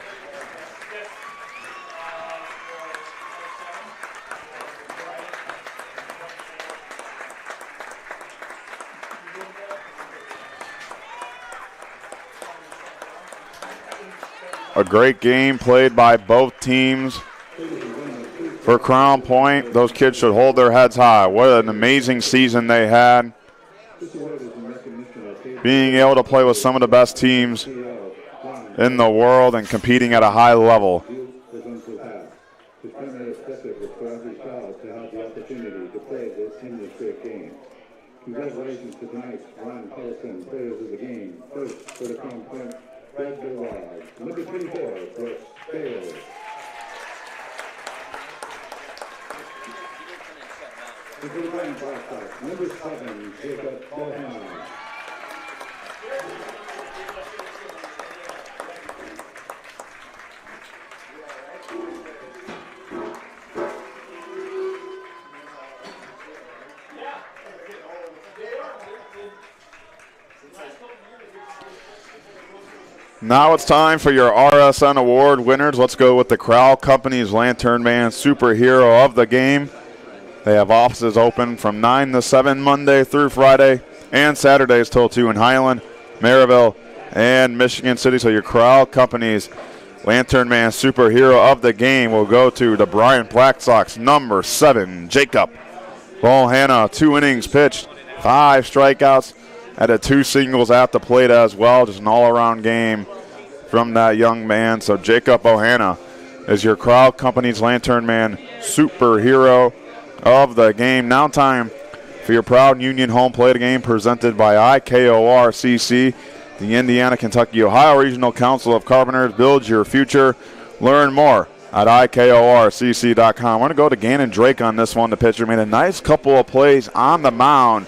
A great game played by both teams. For Crown Point, those kids should hold their heads high. What an amazing season they had. Being able to play with some of the best teams in the world and competing at a high level. Congratulations to tonight's Ron Carlson players of the game. First for the Crown Point, Bulldogs. Number 24, Brooks Bales. For the Bryant Black Sox, number 7, Jacob Bohanna. Now it's time for your RSN Award winners. Let's go with the Crowell Company's Lantern Man Superhero of the Game. They have offices open from 9 to 7 Monday through Friday and Saturdays till 2 in Highland, Maryville, and Michigan City. So your Crowell Company's Lantern Man Superhero of the Game will go to the Bryant Black Sox, number 7, Jacob Bohanna. 2 innings pitched, 5 strikeouts, added 2 singles at the plate as well. Just an all-around game from that young man. So Jacob Bohanna is your Crowell Company's Lantern Man Superhero of the game. Now time for your Proud Union home plate game presented by IKORCC, the Indiana, Kentucky, Ohio Regional Council of Carpenters. Build your future. Learn more at IKORCC.com. We're going to go to Gannon Drake on this one. The pitcher made a nice couple of plays on the mound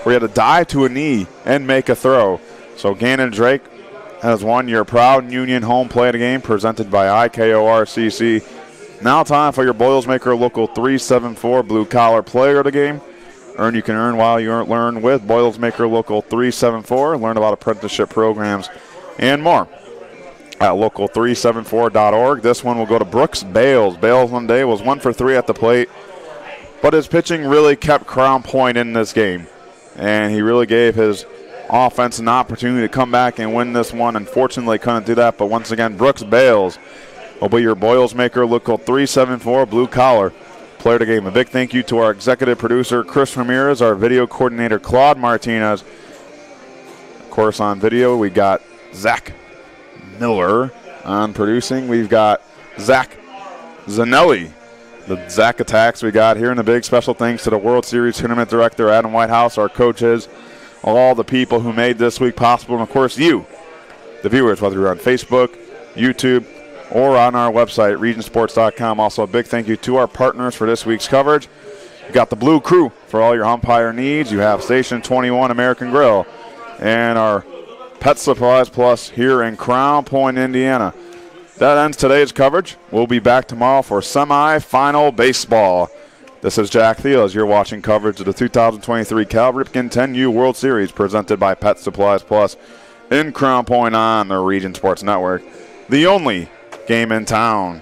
where he had to dive to a knee and make a throw. So Gannon Drake has won your Proud Union home plate game presented by IKORCC. Now time for your Boylsmaker Local 374 Blue Collar Player of the Game. You can earn while you learn with Boylsmaker Local 374. Learn about apprenticeship programs and more at local374.org. This one will go to Brooks Bales. Bales one day was 1 for 3 at the plate, but his pitching really kept Crown Point in this game, and he really gave his offense an opportunity to come back and win this one. Unfortunately, couldn't do that, but once again, Brooks Bales will be your Boylsmaker Local 374 Blue Collar Player of the Game. A big thank you to our executive producer, Chris Ramirez, our video coordinator, Claude Martinez. Of course, on video, we got Zach Miller. On producing, we've got Zach Zanelli. The Zach Attacks we got here, and a big special thanks to the World Series Tournament Director, Adam Whitehouse, our coaches, all the people who made this week possible, and of course you, the viewers, whether you're on Facebook, YouTube, or on our website, regionsports.com. Also, a big thank you to our partners for this week's coverage. You got the Blue Crew for all your umpire needs. You have Station 21 American Grill and our Pet Supplies Plus here in Crown Point, Indiana. That ends today's coverage. We'll be back tomorrow for semi-final baseball. This is Jack Thiel as you're watching coverage of the 2023 Cal Ripken 10U World Series presented by Pet Supplies Plus in Crown Point on the Region Sports Network. The only game in town.